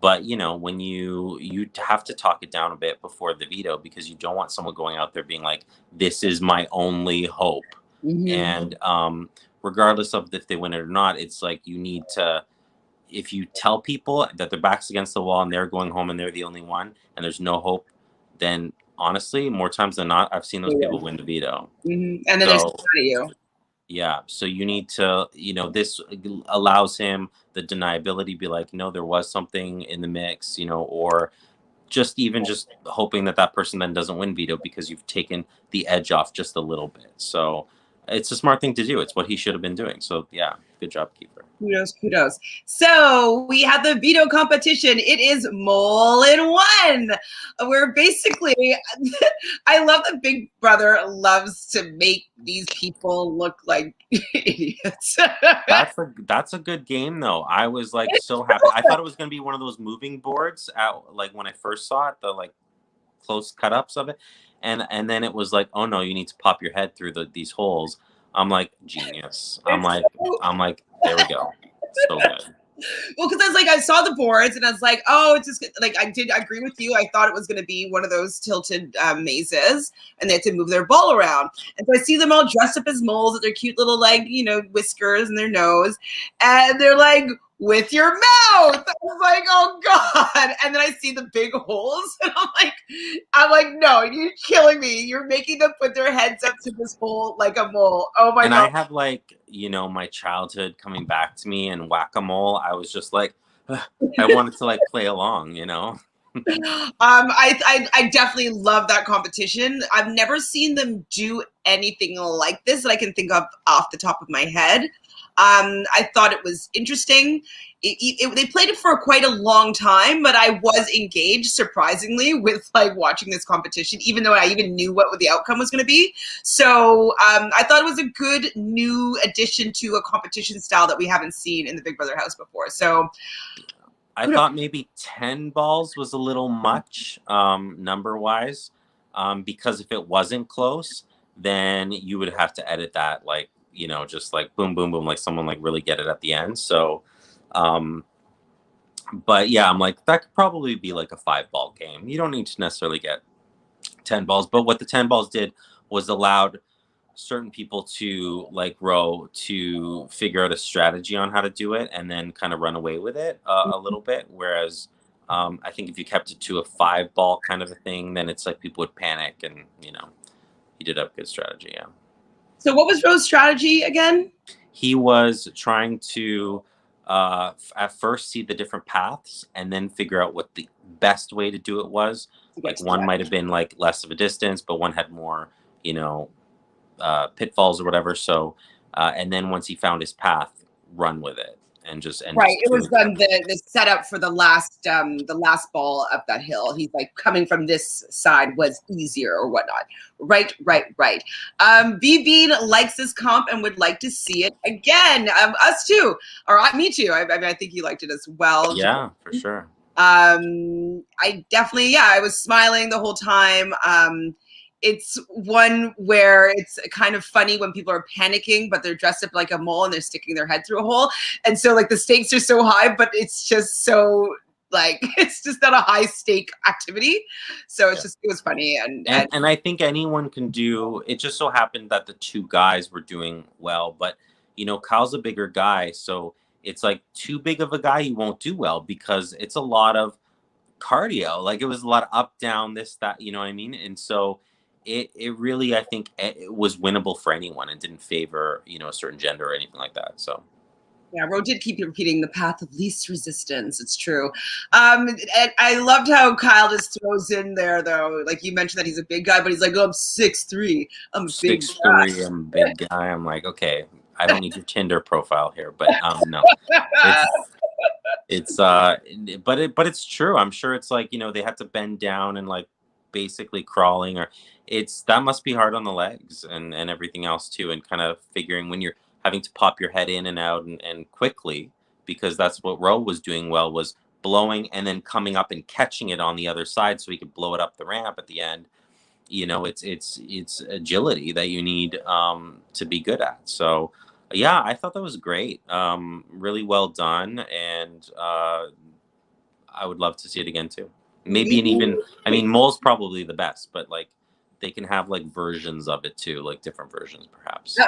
But, when you have to talk it down a bit before the veto, because you don't want someone going out there being like, this is my only hope. Mm-hmm. And regardless of if they win it or not, it's like you need to, if you tell people that their back's against the wall and they're going home and they're the only one and there's no hope, then honestly, more times than not, I've seen those people win the veto. Mm-hmm. And then there's none of you. Yeah. So you need to, this allows him the deniability, be like, no, there was something in the mix, or just hoping that person then doesn't win veto because you've taken the edge off just a little bit. So it's a smart thing to do. It's what he should have been doing. So yeah, good job, Kiefer. Kudos. So we have the veto competition. It is mole in one. We're basically, I love that Big Brother loves to make these people look like idiots. That's a good game though. I was like so happy. I thought it was going to be one of those moving boards out, like when I first saw it, the like close cut ups of it. And then it was like, oh no, you need to pop your head through these holes. I'm like, genius. I'm like, there we go. So good. Well, because I was like, I saw the boards and I was like, oh, it's just like, I agree with you. I thought it was going to be one of those tilted mazes and they had to move their ball around. And so I see them all dressed up as moles with their cute little, like, whiskers and their nose. And they're like, with your mouth. I was like, oh God. And then I see the big holes and I'm like, no, you're killing me. You're making them put their heads up to this hole like a mole. Oh my God. And I have like, my childhood coming back to me and whack-a-mole. I was just like, I wanted to like play along, I definitely love that competition. I've never seen them do anything like this that I can think of off the top of my head. I thought it was interesting. They played it for quite a long time, but I was engaged, surprisingly, with like watching this competition, even though I even knew what the outcome was going to be. So I thought it was a good new addition to a competition style that we haven't seen in the Big Brother house before. So I thought maybe 10 balls was a little much number-wise. because if it wasn't close, then you would have to edit that, like, just like boom, boom, boom, like someone like really get it at the end. So, but yeah, I'm like, that could probably be like a 5-ball game. You don't need to necessarily get 10 balls. But what the 10 balls did was allowed certain people to like row to figure out a strategy on how to do it and then kind of run away with it a little bit. Whereas I think if you kept it to a 5-ball kind of a thing, then it's like people would panic and, he did have good strategy. Yeah. So what was Rose's strategy again? He was trying to at first see the different paths and then figure out what the best way to do it was. Like one might have been like less of a distance, but one had more, pitfalls or whatever. So, and then once he found his path, run with it and just right. It was the the setup for the last ball up that hill. He's like coming from this side was easier or whatnot. Right. BB likes this comp and would like to see it again. Us too, or me too. I mean, I think you liked it as well. Yeah, for sure. I definitely, I was smiling the whole time. It's one where it's kind of funny when people are panicking, but they're dressed up like a mole and they're sticking their head through a hole. And so like the stakes are so high, but it's just so like, it's just not a high stake activity. So it's just, it was funny. And I think anyone can do, it just so happened that the two guys were doing well, but Kyle's a bigger guy. So it's like too big of a guy, you won't do well because it's a lot of cardio. Like it was a lot of up, down, this, that, you know what I mean? And so it really, I think it was winnable for anyone and didn't favor, a certain gender or anything like that. So. Yeah, Ro did keep repeating the path of least resistance. It's true. And I loved how Kyle just throws in there, though. Like you mentioned that he's a big guy, but he's like, oh, I'm 6'3". I'm 6'3". I'm a big guy. I'm like, okay, I don't need your Tinder profile here, but no. But it's true. I'm sure it's like, they have to bend down and like basically crawling, or that must be hard on the legs and everything else too, and kind of figuring when you're having to pop your head in and out and quickly, because that's what Ro was doing well, was blowing and then coming up and catching it on the other side so he could blow it up the ramp at the end. It's agility that you need to be good at. So yeah, I thought that was great. Really well done, and I would love to see it again too. Maybe Mole's probably the best, but like they can have like versions of it too, like different versions perhaps.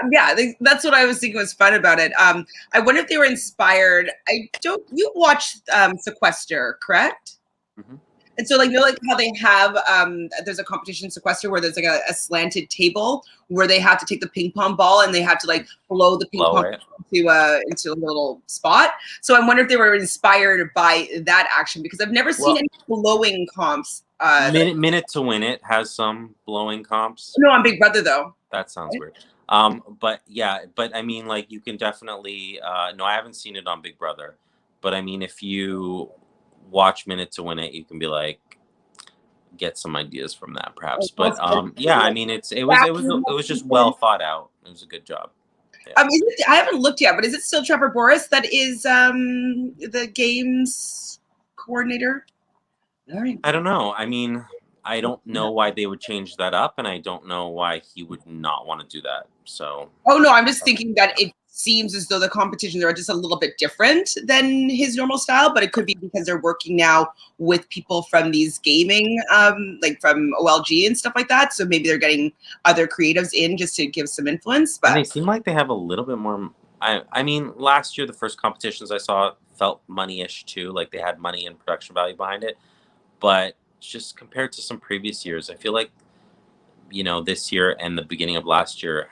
That's what I was thinking was fun about it. I wonder if they were inspired. You watched Sequester, correct? Mm-hmm. And so like, like how they have, there's a competition Sequester where there's like a slanted table where they have to take the ping pong ball and they have to like blow the ping pong into a little spot. So I wonder if they were inspired by that action, because I've never seen any blowing comps. Minute to Win It has some blowing comps. No, on Big Brother though. That sounds weird. But I mean, like you can definitely, no, I haven't seen it on Big Brother, but I mean, if you watch Minute to Win It, you can be like, get some ideas from that perhaps. But yeah, I mean, it was just well thought out. It was a good job. Yeah. I haven't looked yet, but is it still Trevor Boris that is the games coordinator? I don't know. I mean, I don't know why they would change that up, and I don't know why he would not want to do that. So. Oh no, I'm just thinking that it seems as though the competitions are just a little bit different than his normal style, but it could be because they're working now with people from these gaming, like from OLG and stuff like that. So maybe they're getting other creatives in just to give some influence. But and they seem like they have a little bit more. I mean, last year the first competitions I saw felt money-ish too, like they had money and production value behind it. But just compared to some previous years, I feel like this year and the beginning of last year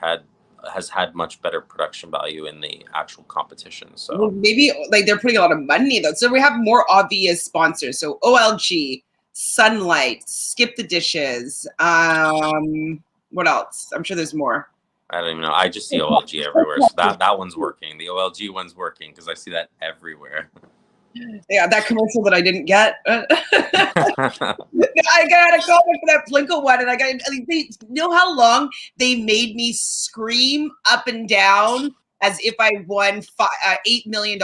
has had much better production value in the actual competition. So maybe like they're putting a lot of money though. So we have more obvious sponsors. So OLG, Sunlight, Skip the Dishes. What else? I'm sure there's more. I don't even know. I just see OLG everywhere. So that one's working. The OLG one's working because I see that everywhere. Yeah, that commercial that I didn't get. I got a comment for that Plinko one, and they know how long they made me scream up and down as if I won $8 million.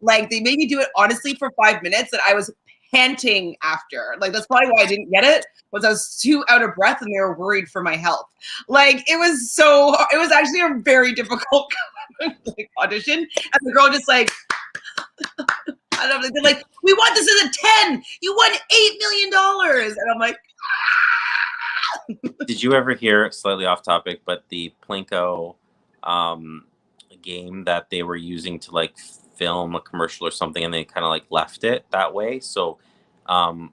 Like they made me do it honestly for 5 minutes, and I was panting after. Like, that's probably why I didn't get it, was I was too out of breath and they were worried for my health. Like, it was actually a very difficult like, audition. And the girl just like, I don't know, they're like, we want this as a 10. You won $8 million. And I'm like, Did you ever hear, slightly off topic, but the Plinko game that they were using to like film a commercial or something, and they kind of like left it that way? So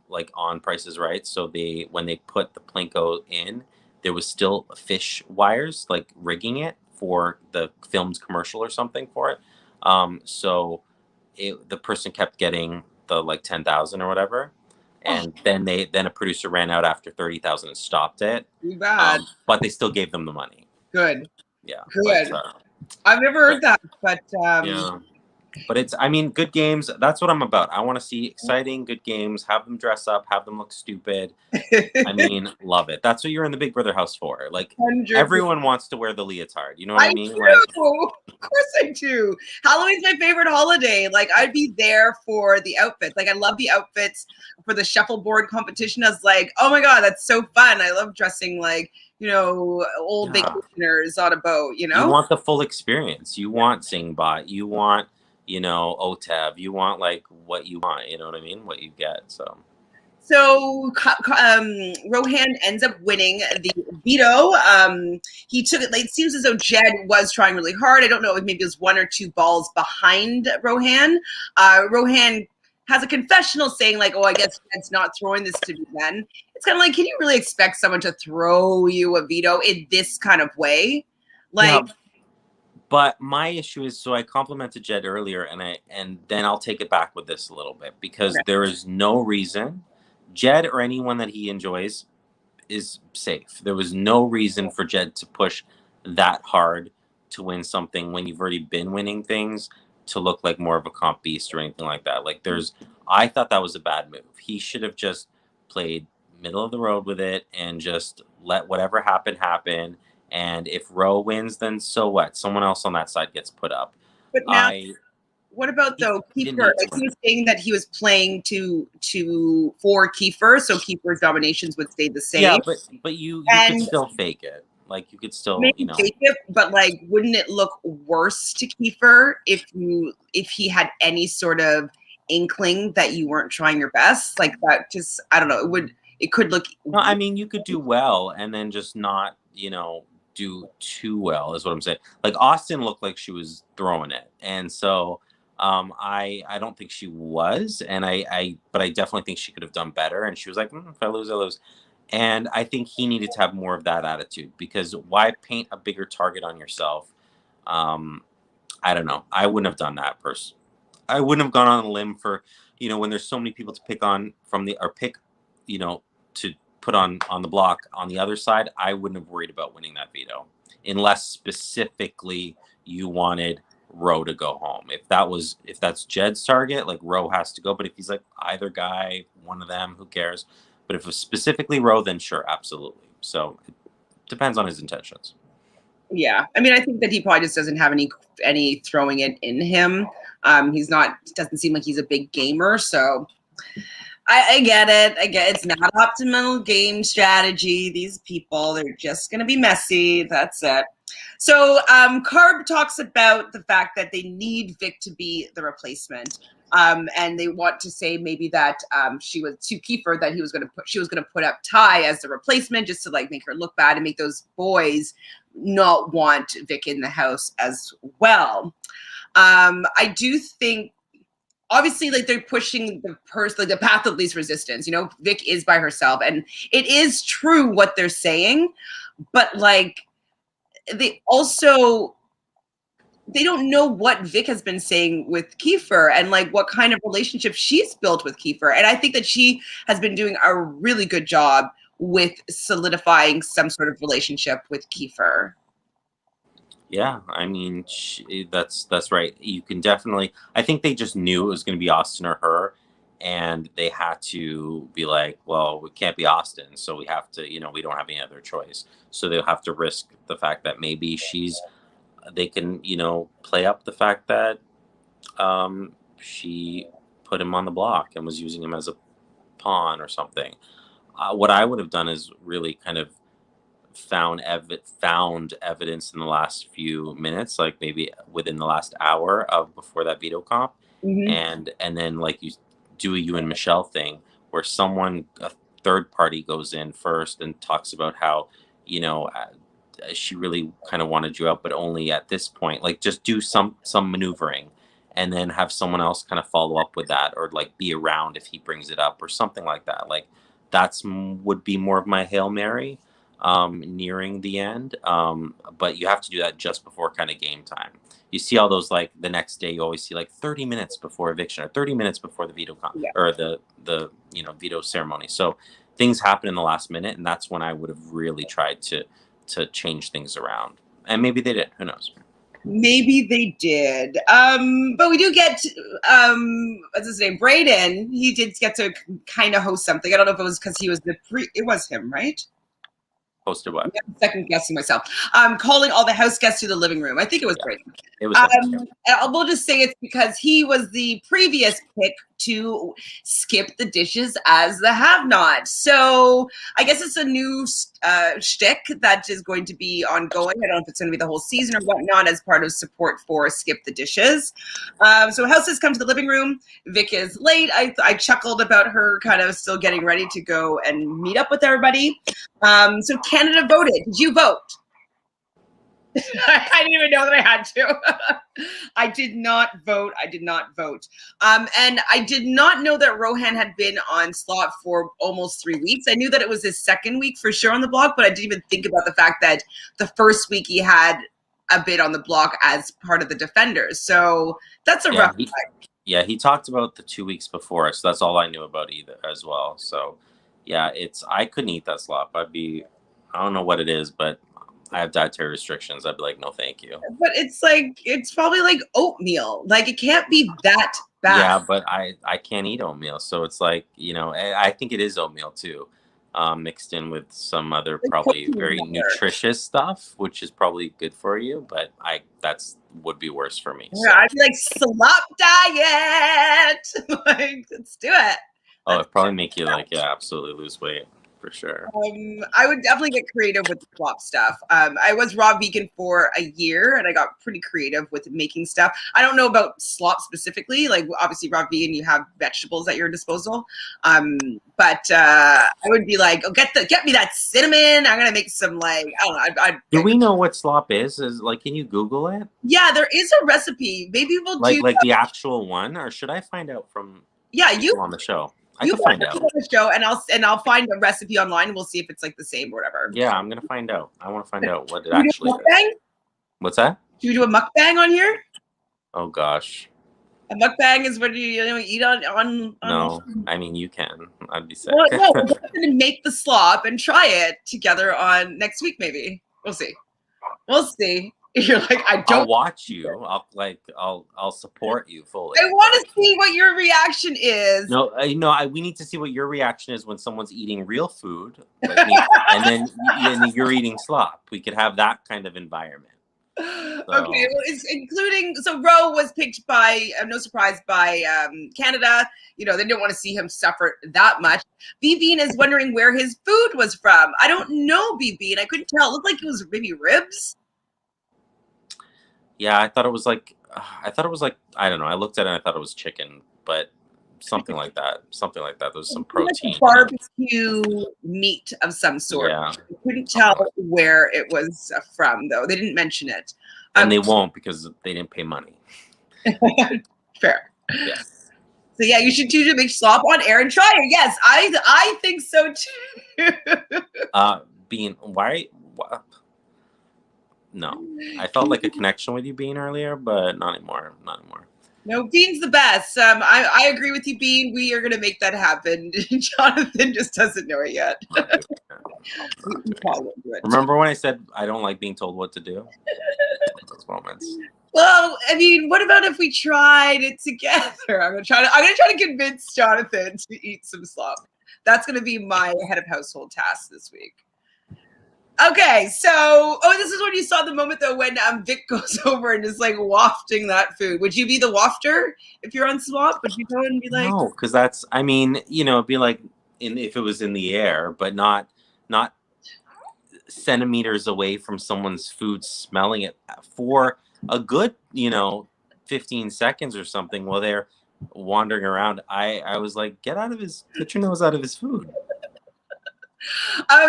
like on Price is Right, so they, when they put the Plinko in, there was still fish wires like rigging it for the filmed commercial or something for it. So the person kept getting the like 10,000 or whatever, and then a producer ran out after 30,000 and stopped it. too bad. But they still gave them the money. Good. Yeah. Good. But, I've never heard that, but yeah. But it's, I mean, good games. That's what I'm about. I want to see exciting, good games. Have them dress up. Have them look stupid. I mean, love it. That's what you're in the Big Brother house for. Like 100%. everyone wants to wear the leotard. You know what I mean? Do. Like, Of course I do. Halloween's my favorite holiday. Like, I'd be there for the outfits. Like, I love the outfits for the shuffleboard competition. I was like, oh my God, that's so fun. I love dressing like, you know, old vacationers on a boat, you know? You want the full experience. You want Singbot. You want, you know, OTEV. You want like what you want, you know what I mean? What you get. So Rohan ends up winning the veto. He took it. Like, it seems as though Jed was trying really hard. I don't know if maybe it was 1 or 2 balls behind Rohan. Rohan has a confessional saying like, "Oh, I guess Jed's not throwing this to me." Then it's kind of like, can you really expect someone to throw you a veto in this kind of way? Like, yeah. But my issue is, so I complimented Jed earlier, and then I'll take it back with this a little bit, because there is no reason Jed or anyone that he enjoys is safe. There was no reason for Jed to push that hard to win something when you've already been winning things, to look like more of a comp beast or anything like that. Like, I thought that was a bad move. He should have just played middle of the road with it and just let whatever happen. And if Roe wins, then so what? Someone else on that side gets put up. but now, what about though Kiefer? Like, he was saying that he was playing for Kiefer, so Kiefer's dominations would stay the same. Yeah, but you could still fake it. Like, you could still, you know, fake it, but like, wouldn't it look worse to Kiefer if he had any sort of inkling that you weren't trying your best? Like, that just, I don't know. It could look. No, I mean, you could do well and then just not, you know, do too well, is what I'm saying. Like, Austin looked like she was throwing it, and so I don't think she was, and but I definitely think she could have done better. And she was like, if I lose, I lose. And I think he needed to have more of that attitude, because why paint a bigger target on yourself? I don't know. I wouldn't have done that person. I wouldn't have gone on a limb for, you know, when there's so many people to pick on pick, you know, to put on the block on the other side. I wouldn't have worried about winning that veto, unless specifically you wanted Roe to go home. If that's Jed's target, like, Roe has to go. But if he's like, either guy, one of them, who cares? But if it was specifically Roe, then sure, absolutely. So it depends on his intentions. Yeah, I mean, I think that he probably just doesn't have any throwing it in him. Doesn't seem like he's a big gamer, so I get it. It's not optimal game strategy. These people, they're just going to be messy. That's it. So Carb talks about the fact that they need Vic to be the replacement. And they want to say maybe that she was to Kiefer that she was gonna put up Ty as the replacement, just to like make her look bad and make those boys not want Vic in the house as well. I do think, obviously, like, they're pushing the path of least resistance. You know, Vic is by herself, and it is true what they're saying, but like, they don't know what Vic has been saying with Kiefer and like what kind of relationship she's built with Kiefer. And I think that she has been doing a really good job with solidifying some sort of relationship with Kiefer. Yeah, I mean, that's right. You can definitely, I think they just knew it was going to be Austin or her, and they had to be like, well, we can't be Austin, so we have to, you know, we don't have any other choice. So they'll have to risk the fact that maybe they can, you know, play up the fact that she put him on the block and was using him as a pawn or something. What I would have done is really kind of found evidence in the last few minutes, like maybe within the last hour of before that veto comp, Mhm. and then like you do a you and Michelle thing where a third party goes in first and talks about how you know she really kind of wanted you out, but only at this point. Like just do some maneuvering, and then have someone else kind of follow up with that, or like be around if he brings it up, or something like that. Like would be more of my Hail Mary nearing the end. But you have to do that just before kind of game time. You see all those like the next day. You always see like 30 minutes before eviction or 30 minutes before the Yeah. or the veto ceremony. So things happen in the last minute, and that's when I would have really tried to change things around. And maybe they did. Who knows? Maybe they did. But we do get, what's his name? Brayden. He did get to kind of host something. I don't know if it was because he was it was him, right? Posted what? I'm second guessing myself. Calling all the house guests to the living room. I think it was Brayden. It was him. We'll just say it's because he was the previous pick to skip the dishes as the have-not. So I guess it's a new shtick that is going to be ongoing. I don't know if it's going to be the whole season or whatnot as part of support for Skip the Dishes. So houses come to the living room. Vic is late. I chuckled about her kind of still getting ready to go and meet up with everybody. So Canada voted. Did you vote? I didn't even know that I had to. I did not vote. And I did not know that Rohan had been on slot for almost 3 weeks. I knew that it was his second week for sure on the block, but I didn't even think about the fact that the first week he had a bid on the block as part of the Defenders. So that's a rough time. Yeah, he talked about the 2 weeks before, so that's all I knew about either as well. So yeah, I couldn't eat that slop. I don't know what it is, but I have dietary restrictions. I'd be like, no, thank you. But it's probably like oatmeal. Like it can't be that bad. Yeah, but I can't eat oatmeal, so it's like I think it is oatmeal too, mixed in with some other probably very nutritious stuff, which is probably good for you. But that's would be worse for me. Yeah, I'd be like slop diet. Like let's do it. Oh, it'd probably make you absolutely lose weight. For sure. I would definitely get creative with the slop stuff. I was raw vegan for a year and I got pretty creative with making stuff. I don't know about slop specifically. Like obviously raw vegan, you have vegetables at your disposal. But I would be like, oh, get me that cinnamon. I'm gonna make some I don't know. Do we know what slop is? Can you Google it? Yeah, there is a recipe. Maybe we'll do the actual one, or should I find out from you on the show? I can find out on the show, and I'll find a recipe online. And we'll see if it's like the same or whatever. Yeah, I'm gonna find out. I want to find out what it actually is. What's that? Should we do a mukbang on here? Oh gosh. A mukbang is what you eat on. No, I mean you can. I'd be sick. Well, no, we're going to make the slop and try it together on next week. Maybe we'll see. We'll see. You're like, I'll watch you. I'll support you fully. I want to see what your reaction is. No, we need to see what your reaction is when someone's eating real food, like me, and then you're eating slop. We could have that kind of environment. So. Okay, well, Roe was picked by, no surprise, by Canada. They didn't want to see him suffer that much. BBan is wondering where his food was from. I don't know, BBan. I couldn't tell. It looked like it was maybe ribs. Yeah, I thought it was like I don't know. I looked at it and I thought it was chicken, but something like that. There's some protein. Like barbecue meat of some sort. Yeah. I couldn't tell where it was from, though. They didn't mention it. And they won't because they didn't pay money. Fair. Yeah. So yeah, you should do to make slop on air and try it. Yes, I think so too. Bean, why? No, I felt like a connection with you, Bean, earlier, but not anymore. No, Bean's the best. I agree with you, Bean. We are going to make that happen. Jonathan just doesn't know it yet. Remember when I said I don't like being told what to do? Those moments. Well, I mean, what about if we tried it together? I'm gonna try to convince Jonathan to eat some slop. That's gonna be my head of household task this week. Okay, so this is when you saw the moment though when Vic goes over and is like wafting that food. Would you be the wafter if you're on slop? Would you go and be like, no? Because it'd be like if it was in the air, but not centimeters away from someone's food, smelling it for a good 15 seconds or something while they're wandering around. I was like, get your nose out of his food.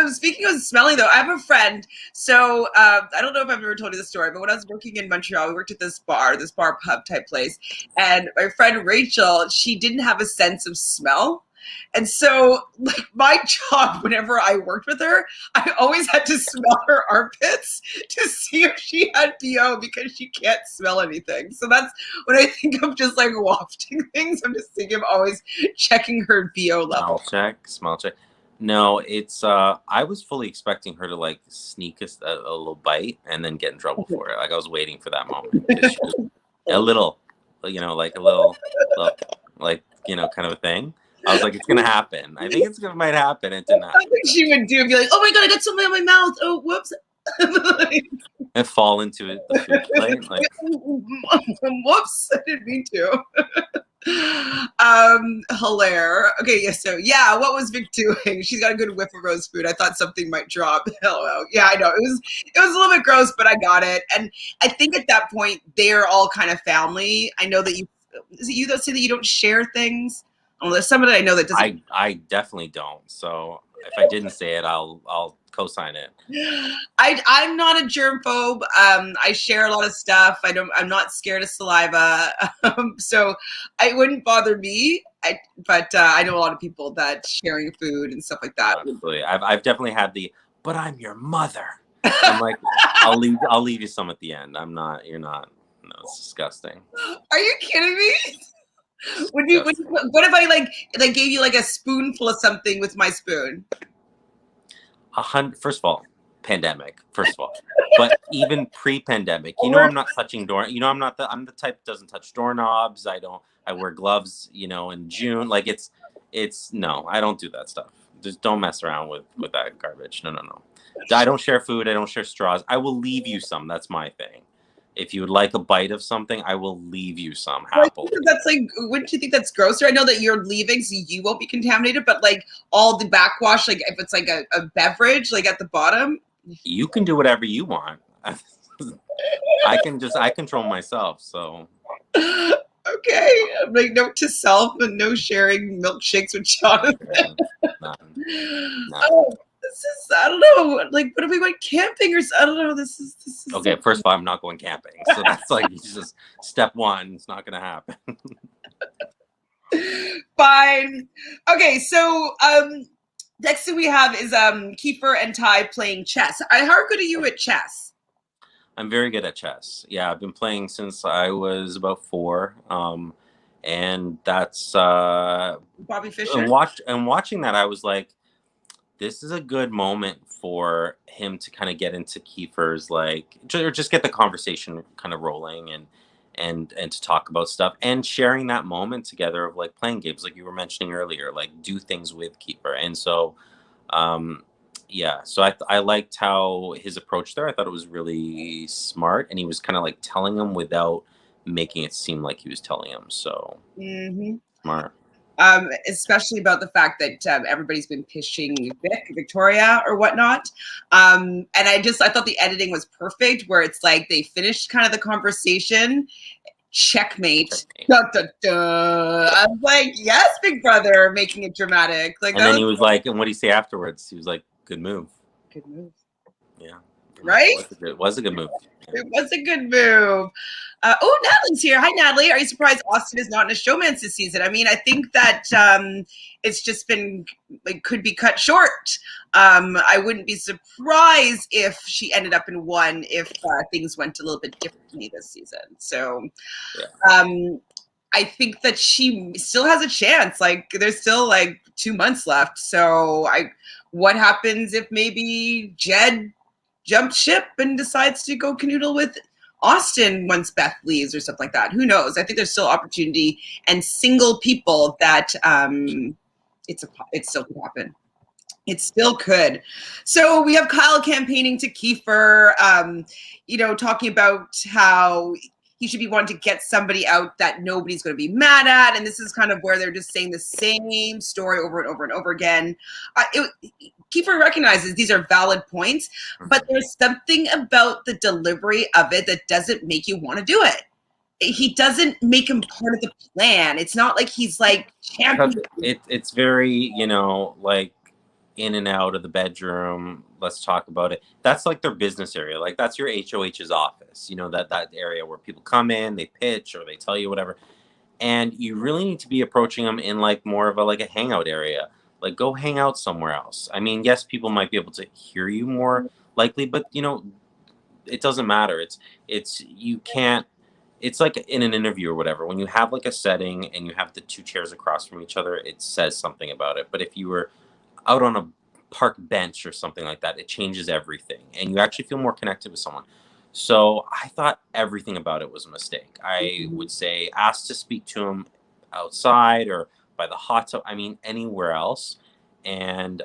Speaking of smelling, though, I have a friend. So I don't know if I've ever told you the story, but when I was working in Montreal, we worked at this bar pub type place. And my friend Rachel, she didn't have a sense of smell. And so, like, my job, whenever I worked with her, I always had to smell her armpits to see if she had BO because she can't smell anything. So that's when I think of just like wafting things. I'm just thinking of always checking her BO level. Smell check. No, it's I was fully expecting her to like sneak a little bite and then get in trouble for it. Like I was waiting for that moment. She was a little, like a little, like kind of a thing. I was like, it's gonna happen. I think might happen. It didn't happen. I think she would do. Be like, oh my god, I got something on my mouth. Oh, whoops. And fall into it. The food plate. Like, whoops, I didn't mean to. Hilaire. Okay, yeah, so yeah, what was Vic doing? She's got a good whiff of roast food. I thought something might drop. Hello. Yeah, I know. It was a little bit gross, but I got it. And I think at that point they're all kind of family. I know that is it you that say that you don't share things? Oh, there's somebody I know that doesn't. I definitely don't. So if I didn't say it, I'll co-sign it. I'm not a germphobe. I share a lot of stuff. I'm not scared of saliva. So it wouldn't bother me. But I know a lot of people that sharing food and stuff like that. Absolutely. I've definitely had but I'm your mother. I'm like, I'll leave you some at the end. You're not. No, it's disgusting. Are you kidding me? What if I like gave you like a spoonful of something with my spoon? First of all, pandemic. First of all, but even pre-pandemic, I'm not touching I'm the type that doesn't touch doorknobs. I wear gloves. In June, like no, I don't do that stuff. Just don't mess around with that garbage. No. I don't share food. I don't share straws. I will leave you some. That's my thing. If you would like a bite of something, I will leave you some happily. That's like, wouldn't you think that's grosser? I know that you're leaving, so you won't be contaminated, but like all the backwash, like if it's like a beverage, like at the bottom. You can do whatever you want. I control myself, so. Okay. Like note to self and no sharing milkshakes with Jonathan. None. Oh, I don't know. Like, what if we went camping or I don't know. This is okay. First of all, I'm not going camping, so that's like just step one. It's not going to happen. Fine. Okay, so next thing we have is Kiefer and Ty playing chess. How good are you at chess? I'm very good at chess. Yeah, I've been playing since I was about 4. And that's Bobby Fischer. And watching that, I was like, this is a good moment for him to kind of get into Kiefer's or just get the conversation kind of rolling and to talk about stuff and sharing that moment together of like playing games, like you were mentioning earlier, like do things with Kiefer. And so, so I liked how his approach there. I thought it was really smart, and he was kind of like telling him without making it seem like he was telling him. So smart. Especially about the fact that everybody's been pitching Victoria or whatnot. And I thought the editing was perfect, where it's like they finished kind of the conversation, checkmate. Dun, dun, dun. I was like, yes, big brother, making it dramatic. Like, and then he was like, and what did he say afterwards? He was like, good move. Good move. Yeah. Right? It was a good move. It was a good move. Natalie's here. Hi, Natalie. Are you surprised Austin is not in a showmance this season? I mean, I think that it's just been could be cut short. I wouldn't be surprised if she ended up in one if things went a little bit differently this season. So, I think that she still has a chance. Like, there's still 2 months left. So, what happens if maybe Jed jumps ship and decides to go canoodle with Austin once Beth leaves or stuff like that? Who knows? I think there's still opportunity and single people that it still could happen. It still could. So we have Kyle campaigning to Kiefer, talking about how he should be wanting to get somebody out that nobody's going to be mad at. And this is kind of where they're just saying the same story over and over and over again. Kiefer recognizes these are valid points, but there's something about the delivery of it that doesn't make you want to do it. He doesn't make him part of the plan. It's not like he's like champion. It's very, you know, like in and out of the bedroom. Let's talk about it. That's like their business area. Like that's your HOH's office. You know, that area where people come in, they pitch or they tell you whatever. And you really need to be approaching them in like more of a hangout area. Like go hang out somewhere else. I mean, yes, people might be able to hear you more likely, but you know, it doesn't matter. You can't. It's like in an interview or whatever. When you have like a setting and you have the two chairs across from each other, it says something about it. But if you were out on a park bench or something like that, it changes everything, and you actually feel more connected with someone. So I thought everything about it was a mistake. I would say ask to speak to him outside or by the hot tub. I mean, anywhere else, and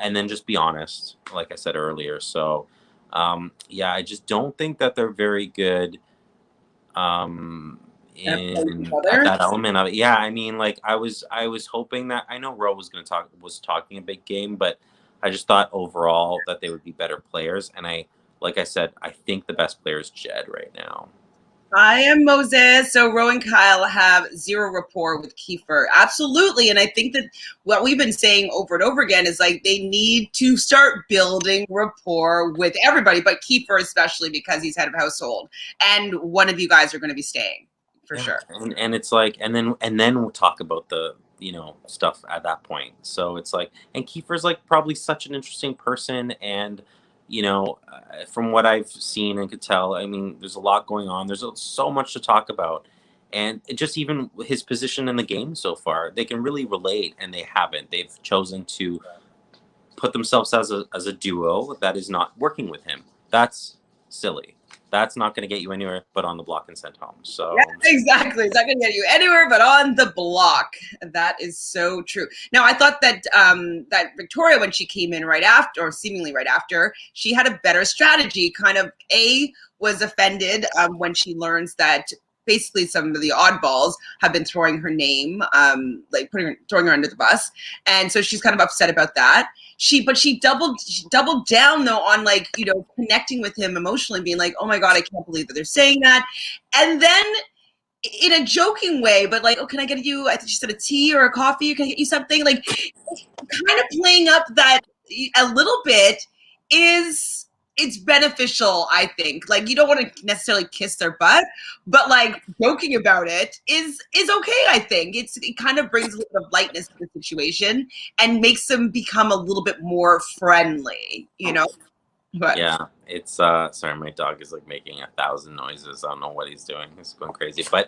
then just be honest, like I said earlier. So yeah, I just don't think that they're very good at that element of it. Yeah, I mean, like I was hoping that, I know Roe was talking a big game, but I just thought overall that they would be better players. And like I said, I think the best player is Jed right now. I am Moses. So Roe and Kyle have zero rapport with Kiefer. Absolutely. And I think that what we've been saying over and over again is like they need to start building rapport with everybody, but Kiefer especially because he's head of household. And one of you guys are going to be staying for sure. And it's like, and then we'll talk about the, you know, stuff at that point. So it's like, and Kiefer's like probably such an interesting person, and you know, from what I've seen and could tell, I mean, there's a lot going on. There's so much to talk about. And just even his position in the game so far, they can really relate, and they haven't. They've chosen to put themselves as a duo that is not working with him. That's silly. That's not going to get you anywhere but on the block and sent home. So yeah, exactly. It's not going to get you anywhere but on the block. That is so true. Now, I thought that that Victoria, when she came in right after, or seemingly right after, she had a better strategy. Kind of was offended when she learns that basically some of the oddballs have been throwing her name, like throwing her under the bus. And so she's kind of upset about that. But she doubled down though on like, you know, connecting with him emotionally, being like, oh my God, I can't believe that they're saying that. And then in a joking way, but like, oh, can I get you, I think she said a tea or a coffee? Can I get you something? Like kind of playing up that a little bit it's beneficial, I think. Like you don't want to necessarily kiss their butt, but like joking about it is okay, I think. It kind of brings a little bit of lightness to the situation and makes them become a little bit more friendly, you know? But yeah, it's sorry, my dog is like making 1,000 noises. I don't know what he's doing. He's going crazy. But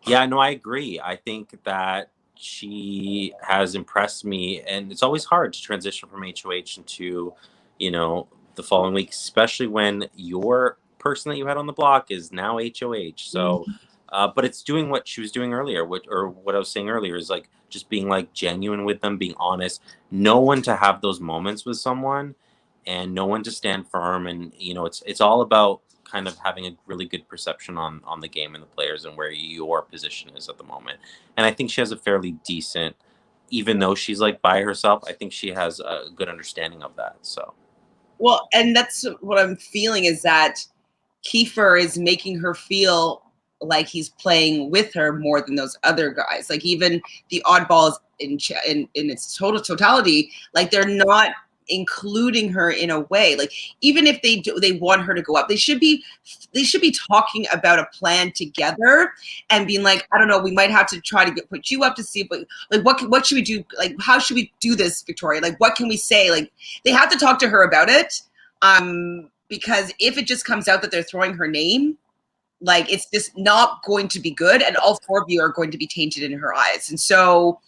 yeah, no, I agree. I think that she has impressed me, and it's always hard to transition from HOH into, you know, the following week, especially when your person that you had on the block is now HOH. So, but it's doing what she was doing earlier, what I was saying earlier is like just being like genuine with them, being honest, no one to have those moments with someone, and no one to stand firm. And you know, it's all about kind of having a really good perception on the game and the players and where your position is at the moment. And I think she has a fairly decent, even though she's like by herself, I think she has a good understanding of that. So. Well, and that's what I'm feeling is that Kiefer is making her feel like he's playing with her more than those other guys. Like even the oddballs in its totality, like they're not including her in a way. Like even if they want her to go up, they should be talking about a plan together and being like, I don't know, we might have to try to put you up to see if like what should we do, like how should we do this, Victoria, like what can we say, like they have to talk to her about it, because if it just comes out that they're throwing her name, like it's just not going to be good, and all four of you are going to be tainted in her eyes. And so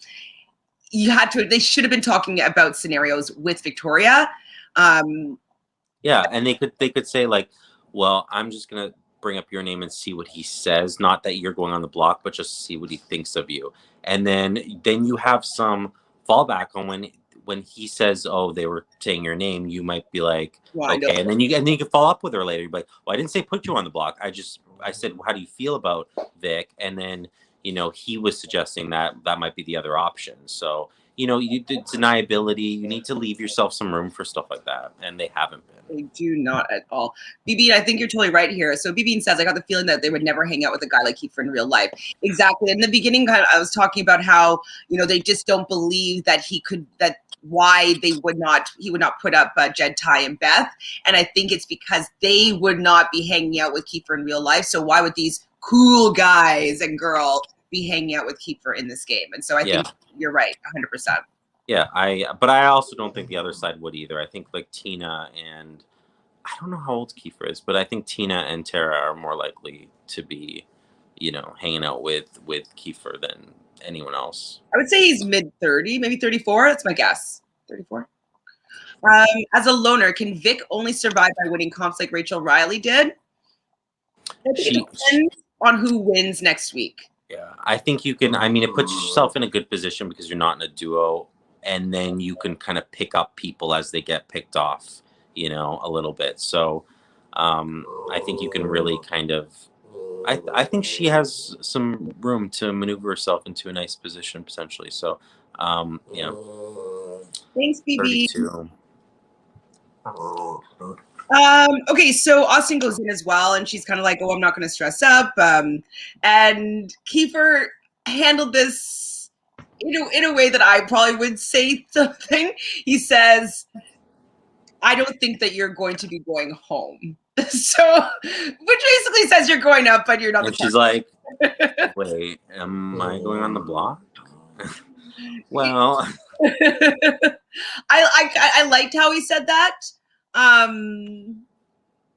they should have been talking about scenarios with Victoria. Yeah, and they could say like, well, I'm just gonna bring up your name and see what he says. Not that you're going on the block, but just see what he thinks of you. And then you have some fallback on when he says, "Oh, they were saying your name," you might be like, Well, "Okay," and then you can follow up with her later. You're like, "Well, I didn't say put you on the block. I said, how do you feel about Vic?" And then he was suggesting that might be the other option. So deniability. You need to leave yourself some room for stuff like that, and they haven't been. They do not at all. BB, I think you're totally right here. So BB says, I got the feeling that they would never hang out with a guy like Kiefer in real life. Exactly. In the beginning, I was talking about how, they just don't believe that he would not put up Jed, Ty, and Beth. And I think it's because they would not be hanging out with Kiefer in real life. So why would these cool guys and girls be hanging out with Kiefer in this game? And so I think you're right, 100%. Yeah, but I also don't think the other side would either. I think like Tina and I don't know how old Kiefer is, but I think Tina and Tara are more likely to be, hanging out with Kiefer than anyone else. I would say he's mid-30, maybe 34. That's my guess. 34. As a loner, can Vic only survive by winning comps like Rachel Riley did? I think it depends on who wins next week. Yeah, I think you can. I mean, it puts yourself in a good position because you're not in a duo, and then you can kind of pick up people as they get picked off, a little bit. So I think you can really kind of. I think she has some room to maneuver herself into a nice position potentially. So, Thanks, BB. 32. Okay, so Austin goes in as well, and she's kind of like, "Oh, I'm not going to stress up." And Kiefer handled this in a way that I probably would say something. He says, "I don't think that you're going to be going home." So, which basically says you're going up, but you're not. And she's like, "Wait, am I going on the block?" Well, I liked how he said that.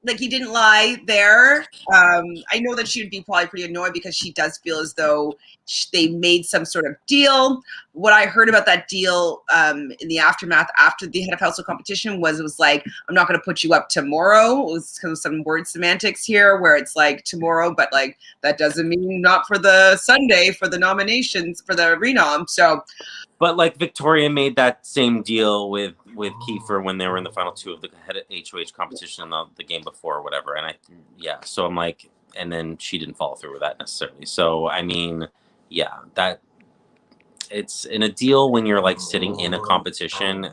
Like he didn't lie there. I know that she would be probably pretty annoyed because she does feel as though they made some sort of deal. What I heard about that deal in the aftermath after the head of household competition was like, I'm not going to put you up tomorrow. It was kind of some word semantics here where it's like tomorrow, but like that doesn't mean not for the Sunday for the nominations for the renom. So. But like Victoria made that same deal with Kiefer when they were in the final two of the head of HOH competition the game before or whatever. And so I'm like, and then she didn't follow through with that necessarily. So, I mean, that it's in a deal when you're like sitting in a competition,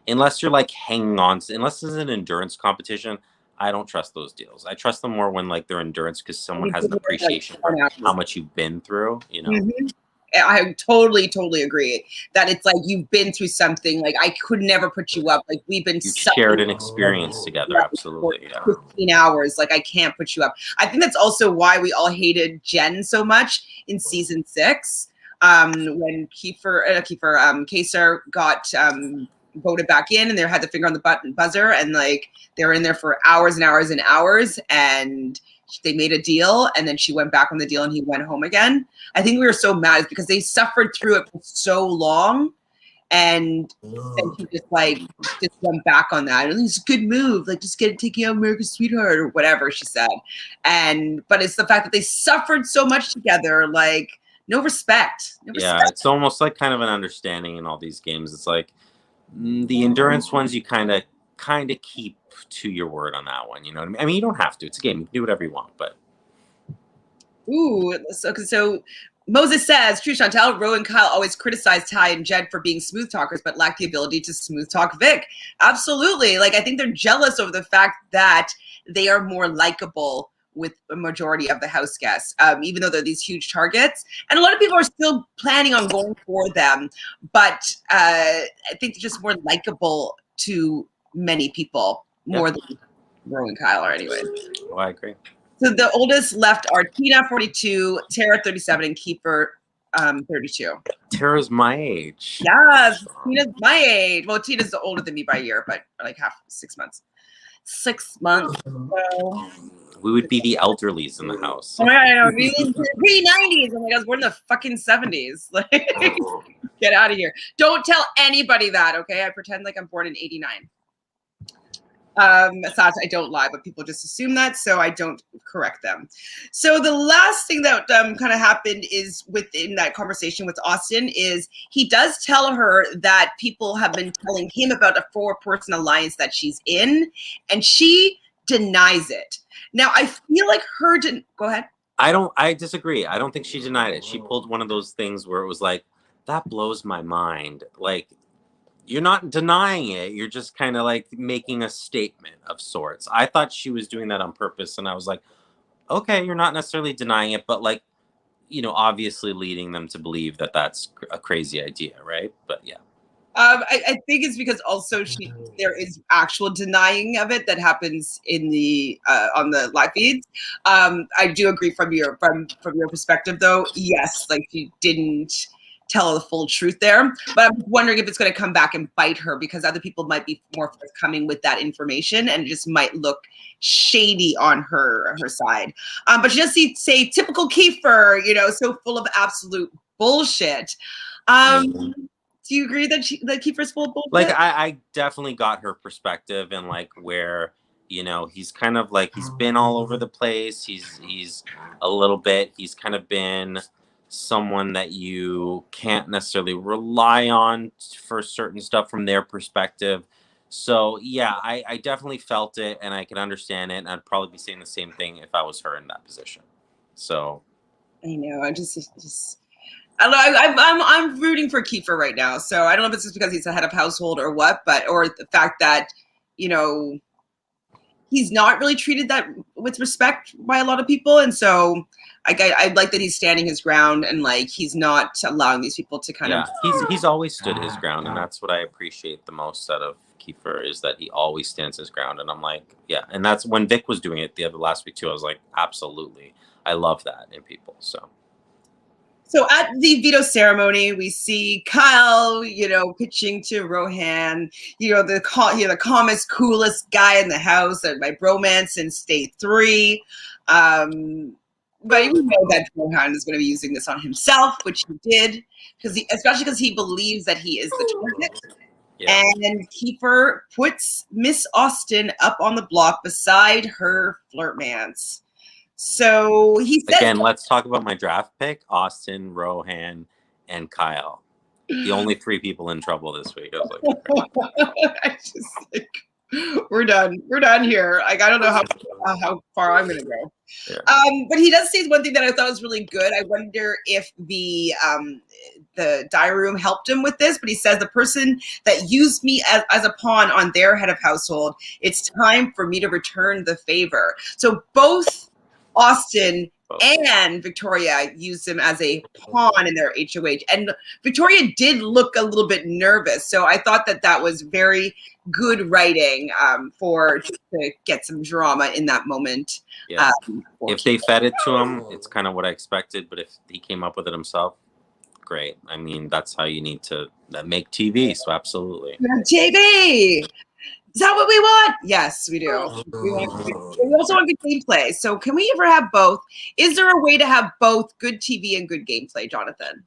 unless you're like hanging on, unless it's an endurance competition, I don't trust those deals. I trust them more when like they're endurance because someone has an appreciation for how much you've been through, Mm-hmm. I totally agree that it's like you've been through something. Like I could never put you up. Like we've been shared an experience together. Absolutely. 15 hours. Like I can't put you up. I think that's also why we all hated Jen so much in season 6. When Kaysar got voted back in and they had the finger on the buzzer and like they were in there for hours and hours and hours and they made a deal and then she went back on the deal and he went home again. I think we were so mad because they suffered through it for so long and he just went back on that. And it's a good move. Like just taking out America's sweetheart or whatever she said. But it's the fact that they suffered so much together, like no respect. It's almost like kind of an understanding in all these games. It's like the endurance ones you kind of keep to your word on that one. You know what I mean? I mean, you don't have to. It's a game. You can do whatever you want, but. Ooh, so Moses says, true, Chantel, Ro and Kyle always criticized Ty and Jed for being smooth talkers, but lack the ability to smooth talk Vic. Absolutely. Like, I think they're jealous over the fact that they are more likable with a majority of the house guests, even though they're these huge targets. And a lot of people are still planning on going for them, but I think they're just more likable to many people, more than Ro and Kyle are anyway. Oh, I agree. So the oldest left are Tina, 42, Tara, 37, and Kiefer, 32. Tara's my age. Yes, Tina's my age. Well, Tina's older than me by a year, but like 6 months. 6 months. So. We would be the elderlies in the house. Oh my God, I know. Pre-90s. Oh my God, we're in the fucking 70s. Like, get out of here. Don't tell anybody that, okay? I pretend like I'm born in 89. Aside, I don't lie, but people just assume that, so I don't correct them. So the last thing that kind of happened is within that conversation with Austin is he does tell her that people have been telling him about a 4-person alliance that she's in, and she denies it. Now, I feel like go ahead. I disagree. I don't think she denied it. She pulled one of those things where it was like, that blows my mind. Like, you're not denying it. You're just kind of like making a statement of sorts. I thought she was doing that on purpose. And I was like, okay, you're not necessarily denying it, but like, obviously leading them to believe that that's a crazy idea. Right. But yeah. I think it's because also there is actual denying of it that happens in the on the live feeds. I do agree from your perspective, though. Yes, like she didn't tell the full truth there, but I'm wondering if it's going to come back and bite her because other people might be more forthcoming with that information, and it just might look shady on her side. But she does say typical Kiefer, so full of absolute bullshit. Do you agree that Kiefer's full of bullshit? Like, I definitely got her perspective and like where, he's kind of like, he's been all over the place. He's a little bit, he's kind of been someone that you can't necessarily rely on for certain stuff from their perspective. So yeah, I definitely felt it and I can understand it. And I'd probably be saying the same thing if I was her in that position. So. I know, I don't know. I'm rooting for Kiefer right now. So I don't know if it's just because he's the head of household or what, or the fact that, he's not really treated that with respect by a lot of people. And so I like that he's standing his ground and like he's not allowing these people to kind of. He's always stood his ground, and that's what I appreciate the most out of Kiefer is that he always stands his ground. And I'm like, yeah, and that's when Vic was doing it the last week too. I was like, absolutely, I love that in people. So at the veto ceremony, we see Kyle, pitching to Rohan, the calmest, coolest guy in the house, my bromance since day 3. But we know that Rohan is going to be using this on himself, which he did, especially because he believes that he is the target. Yeah. And Kiefer puts Miss Austin up on the block beside her flirtmance. So he said, again, let's talk about my draft pick: Austin, Rohan, and Kyle. The only 3 people in trouble this week. I was like, I just like, we're done. We're done here. Like, I don't know how far I'm gonna go. Yeah. But he does say one thing that I thought was really good. I wonder if the diary room helped him with this, but he says the person that used me as a pawn on their head of household, it's time for me to return the favor. So both Austin and Victoria used him as a pawn in their HOH. And Victoria did look a little bit nervous. So I thought that was very good writing to get some drama in that moment. Yeah. If they fed it to him, it's kind of what I expected. But if he came up with it himself, great. I mean, that's how you need to make TV. So absolutely. TV! Is that what we want? Yes, we do. We also want good gameplay. So can we ever have both? Is there a way to have both good TV and good gameplay, Jonathan?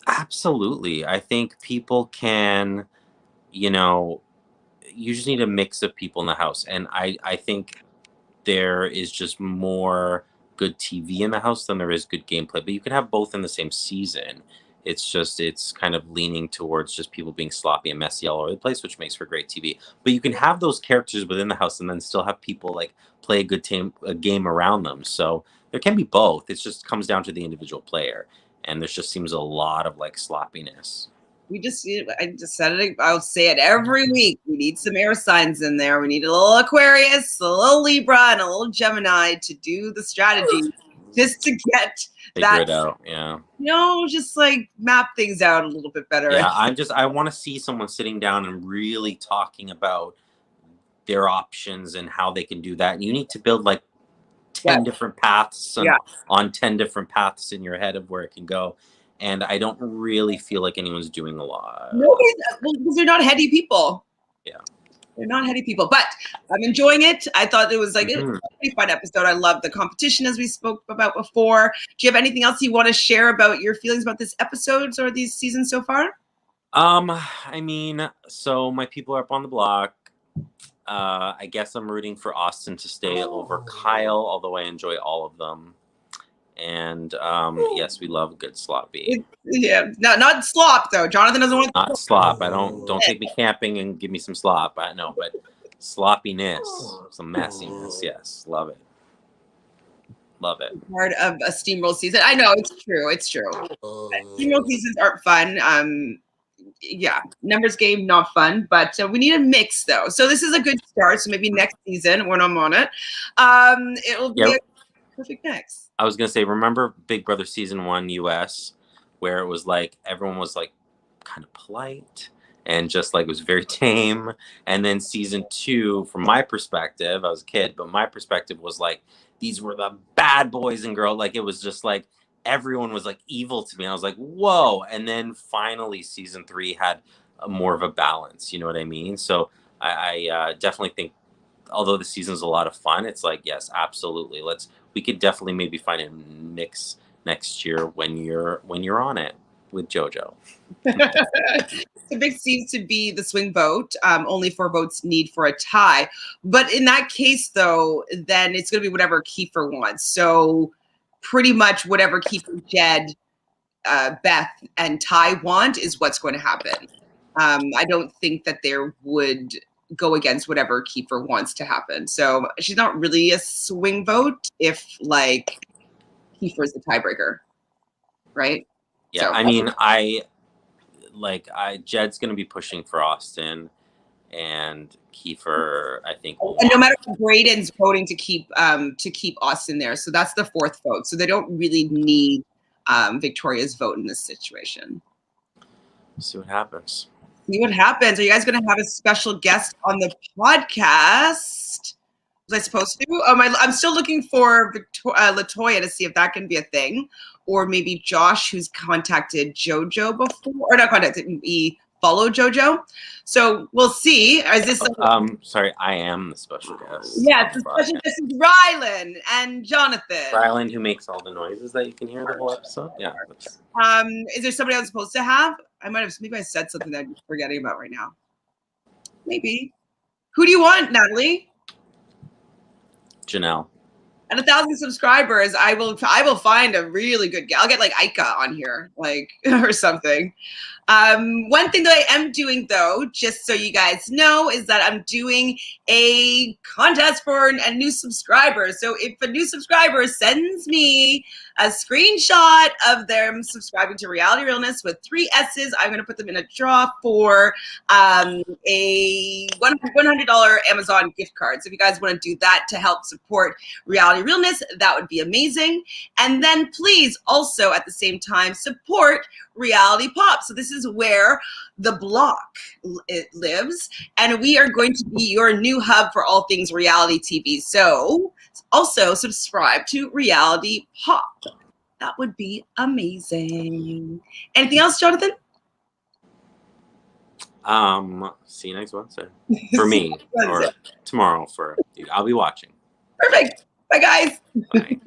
Absolutely. I think people can, you just need a mix of people in the house. And I think there is just more good TV in the house than there is good gameplay. But you can have both in the same season. It's kind of leaning towards just people being sloppy and messy all over the place, which makes for great TV. But you can have those characters within the house and then still have people like play a game around them. So there can be both. It just comes down to the individual player. And there just seems a lot of like sloppiness. I just said it. I'll say it every week. We need some air signs in there. We need a little Aquarius, a little Libra, and a little Gemini to do the strategy, just to get figure it out. Yeah. Just like map things out a little bit better. Yeah, I want to see someone sitting down and really talking about their options and how they can do that. And you need to build like 10 different paths on 10 different paths in your head of where it can go. And I don't really feel like anyone's doing a lot. No, because they're not heady people. Yeah. They're not heady people, but I'm enjoying it. I thought it was like it was a pretty fun episode. I love the competition as we spoke about before. Do you have anything else you want to share about your feelings about this episode or these seasons so far? I mean, so my people are up on the block. I guess I'm rooting for Austin to stay over Kyle, although I enjoy all of them. And yes, we love a good sloppy. Yeah, not slop though. Jonathan doesn't want Not slop. I don't take me camping and give me some slop. I know, but sloppiness, some messiness. Yes, love it. Love it. part of a steamroll season. I know it's true. It's true. Steamroll seasons aren't fun. Yeah, numbers game not fun, but we need a mix though. So this is a good start. So maybe next season when I'm on it, it will be a perfect mix. I was gonna say, remember Big Brother season 1 US, where it was like everyone was like kind of polite and just like was very tame, and then season 2, from my perspective, I was a kid, but my perspective was like these were the bad boys and girls. Like it was just like everyone was like evil to me. I was like, whoa! And then finally, season 3 had more of a balance. You know what I mean? So I definitely think, although the season's a lot of fun, it's like, yes, absolutely. We could definitely maybe find a mix next year when you're on it with JoJo. The big seems to be the swing vote. Only 4 votes need for a tie. But in that case, though, then it's going to be whatever Kiefer wants. So pretty much whatever Kiefer, Jed, Beth, and Ty want is what's going to happen. I don't think that there would go against whatever Kiefer wants to happen. So she's not really a swing vote if like Kiefer's the tiebreaker, right? Yeah, so. I mean, Jed's gonna be pushing for Austin, and Kiefer, I think. And no matter what, Braden's voting to keep Austin there, so that's the 4th vote. So they don't really need Victoria's vote in this situation. We'll see what happens. See what happens. Are you guys going to have a special guest on the podcast? Was I supposed to? I'm still looking for Latoya to see if that can be a thing, or maybe Josh, who's contacted JoJo before, or not contacted me, follow JoJo. So we'll see. Is this? Sorry, I am the special guest. Yes, the special guest is Rylan and Jonathan. Rylan, who makes all the noises that you can hear the whole episode. Yeah. Is there somebody else supposed to have? Maybe I said something that I'm forgetting about right now. Maybe. Who do you want, Natalie? Janelle. At 1,000 subscribers, I will find a really good guy. I'll get like Aika on here, like, or something. One thing that I am doing, though, just so you guys know, is that I'm doing a contest for a new subscriber. So if a new subscriber sends me a screenshot of them subscribing to Reality Realness with 3 S's, I'm going to put them in a draw for a $100 Amazon gift card. So if you guys want to do that to help support Reality Realness, that would be amazing. And then please also at the same time support Reality Pop. So this is where the block lives, and we are going to be your new hub for all things reality TV. So also subscribe to Reality Pop. That would be amazing. Anything else, Jonathan? See you next Wednesday for me, or tomorrow for you. I'll be watching. Perfect. Bye, guys. Bye.